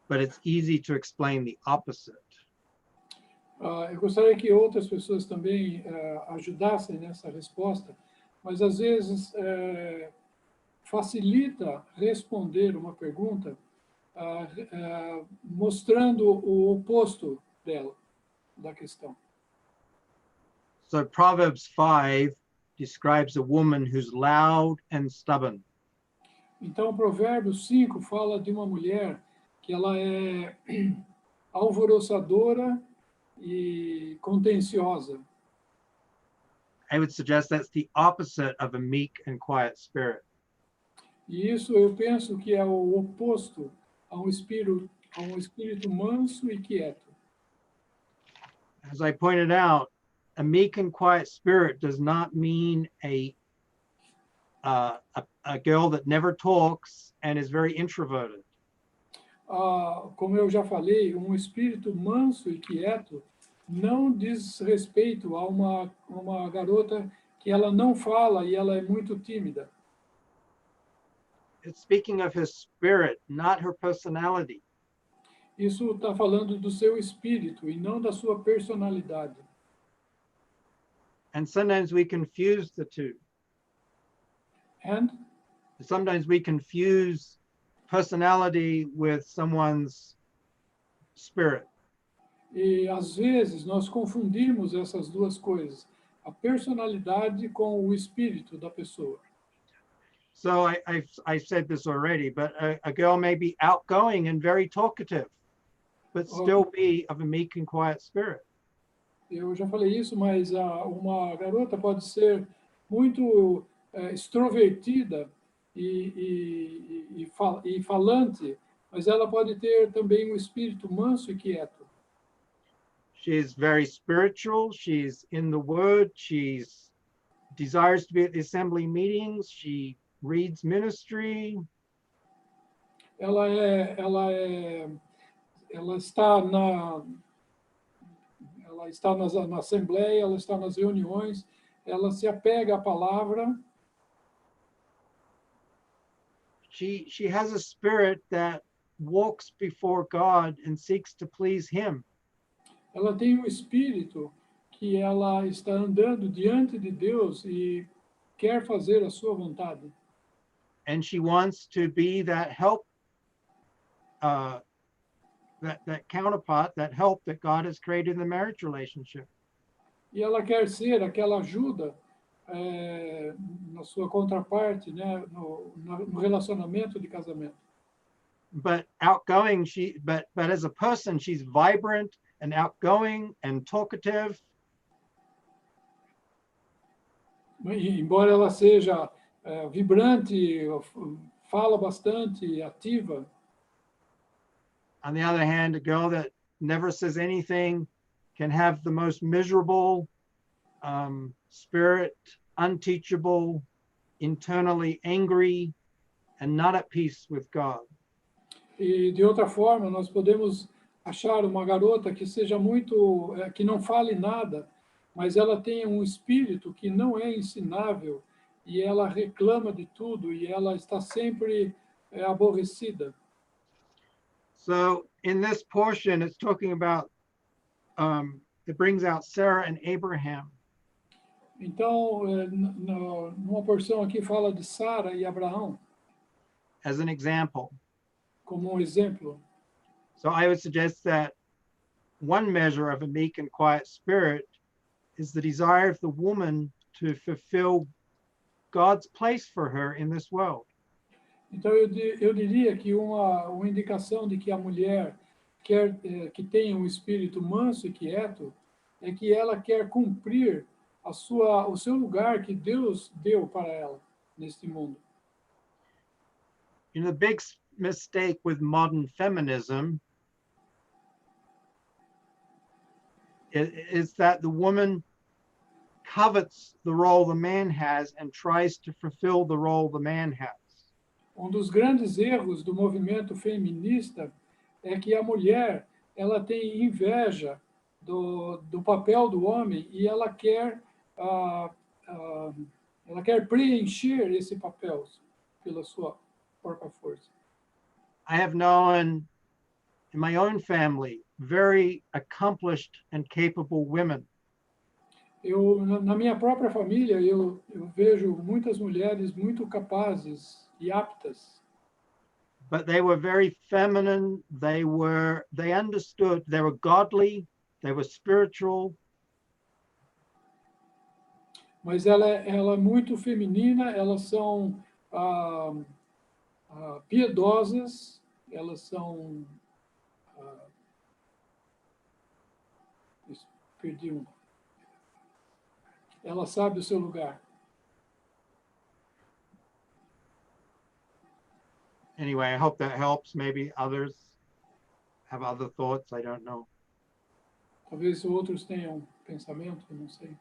but it's easy to explain the opposite. Eu gostaria que outras pessoas também ajudassem nessa resposta, mas às vezes facilita responder uma pergunta mostrando o oposto dela, da questão. So Proverbs 5 describes a woman who's loud and stubborn. Então, Provérbios 5 fala de uma mulher que ela é alvoroçadora e contenciosa. I would suggest that's the opposite of a meek and quiet spirit. E isso eu penso que é o oposto a um espírito manso e quieto. As I pointed out, a meek and quiet spirit does not mean a girl that never talks and is very introverted. Como eu já falei, um espírito manso e quieto não diz respeito a uma garota que ela não fala e ela é muito tímida. It's speaking of his spirit, not her personality. Isso está falando do seu espírito e não da sua personalidade. And sometimes we confuse the two. And Sometimes we confuse personality with someone's spirit. E às vezes nós confundimos essas duas coisas, a personalidade com o espírito da pessoa. So I've said this already, but a girl may be outgoing and very talkative, but still be of a meek and quiet spirit. Eu já falei isso, mas uma garota pode ser muito extrovertida e falante, mas ela pode ter também um espírito manso e quieto. She's very spiritual. She's in the Word. She's desires to be at the assembly meetings. She reads ministry. Ela está na assembleia, ela está nas reuniões, ela se apega à palavra. She has a spirit that walks before God and seeks to please Him. Ela tem um espírito que ela está andando diante de Deus e quer fazer a sua vontade. And she wants to be that help, that counterpart, that help that God has created in the marriage relationship. E ela quer ser aquela ajuda na sua contraparte, né, no relacionamento de casamento. But outgoing, but as a person, she's vibrant and outgoing and talkative. Embora ela seja vibrante, fala bastante, ativa. On the other hand, a girl that never says anything can have the most miserable spirit, unteachable, internally angry, and not at peace with God. E de outra forma, nós podemos achar uma garota que seja muito, que não fale nada, mas ela tem um espírito que não é ensinável e ela reclama de tudo e ela está sempre aborrecida. So in this portion, it's talking about, it brings out Sarah and Abraham. Então, numa porção aqui fala de Sara e Abraão As an example. como exemplo. So I would suggest that one measure of a meek and quiet spirit is the desire of the woman to fulfill God's place for her in this world. Então, eu diria que uma indicação de que a mulher quer que tenha um espírito manso e quieto é que ela quer cumprir o seu lugar que Deus deu para ela neste mundo. You know, the big mistake with modern feminism is that the woman covets the role the man has and tries to fulfill the role the man has. Dos grandes erros do movimento feminista é que a mulher ela tem inveja do papel do homem e ela quer preencher esse papel pela sua própria força. I have known in my own family very accomplished and capable women. Na minha própria família, eu vejo muitas mulheres muito capazes e aptas. But they were very feminine. They understood. They were godly. They were spiritual. Mas ela é muito feminina. Elas são piedosas. Elas são perdi um. Ela sabe o seu lugar. anyway, I hope that helps. Maybe others have other thoughts. I don't know. Talvez outros tenham pensamento, eu não sei.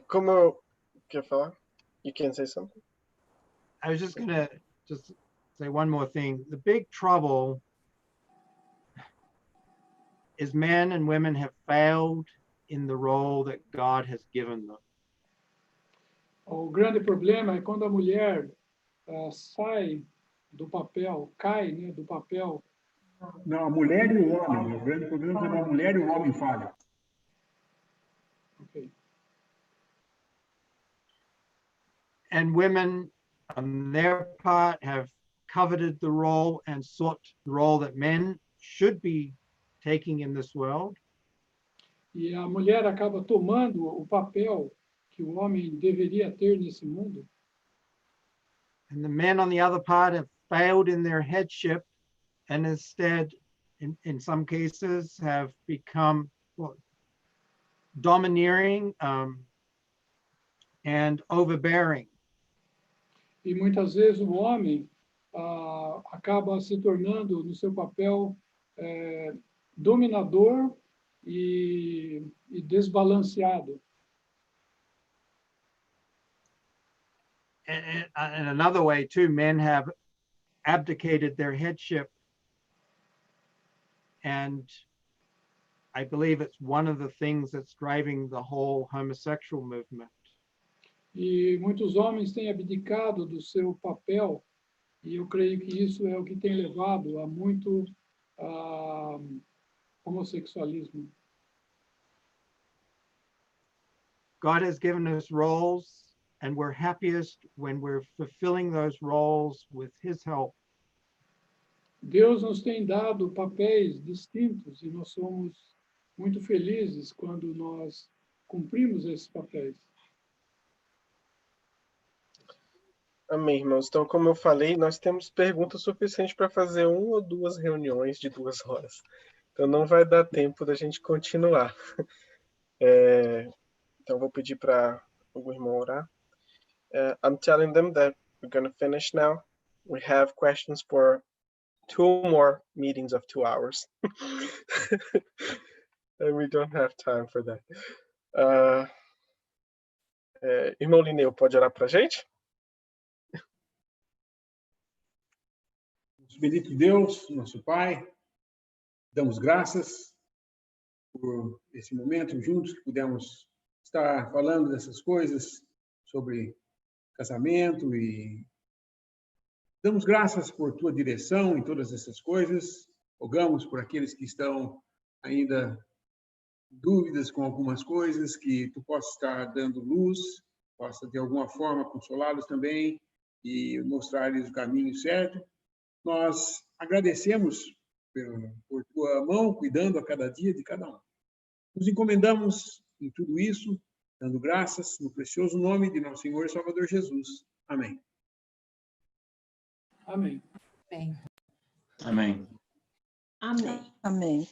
Como eu quer falar? You can say something. I was just gonna just say one more thing. The big trouble is men and women have failed in the role that God has given them. O grande problema é quando a mulher sai do papel, cai, né, do papel. Não, a mulher e o homem. O grande problema é quando a mulher e o homem falham. Okay. And women, on their part, have coveted the role and sought the role that men should be taking in this world. E a mulher acaba tomando o papel que o homem deveria ter nesse mundo. And the men, on the other part, have failed in their headship and instead, in some cases, have become domineering and overbearing. E muitas vezes o homem acaba se tornando, no seu papel, dominador e desbalanceado. And in another way, too, men have abdicated their headship. And I believe it's one of the things that's driving the whole homosexual movement. E muitos homens têm abdicado do seu papel, e eu creio que isso é o que tem levado a muito homossexualismo. God has given us roles, and we're happiest when we're fulfilling those roles with His help. Deus nos tem dado papéis distintos e nós somos muito felizes quando nós cumprimos esses papéis. Amém, irmãos. Então, como eu falei, nós temos perguntas suficientes para fazer 1 ou 2 reuniões de 2 horas. Então, não vai dar tempo da gente continuar. Então, vou pedir para o irmão orar. I'm telling them that we're going to finish now. We have questions for 2 more meetings of 2 hours. And we don't have time for that. Irmão Lineu, pode orar para a gente? Bendito Deus, nosso Pai, damos graças por esse momento juntos que pudemos estar falando dessas coisas sobre casamento e damos graças por tua direção em todas essas coisas. Rogamos por aqueles que estão ainda dúvidas com algumas coisas, que tu possa estar dando luz, possa de alguma forma consolá-los também e mostrar-lhes o caminho certo. Nós agradecemos por tua mão, cuidando a cada dia de cada um. Nos encomendamos em tudo isso, dando graças no precioso nome de nosso Senhor e Salvador Jesus. Amém. Amém. Amém. Amém. Amém. Amém.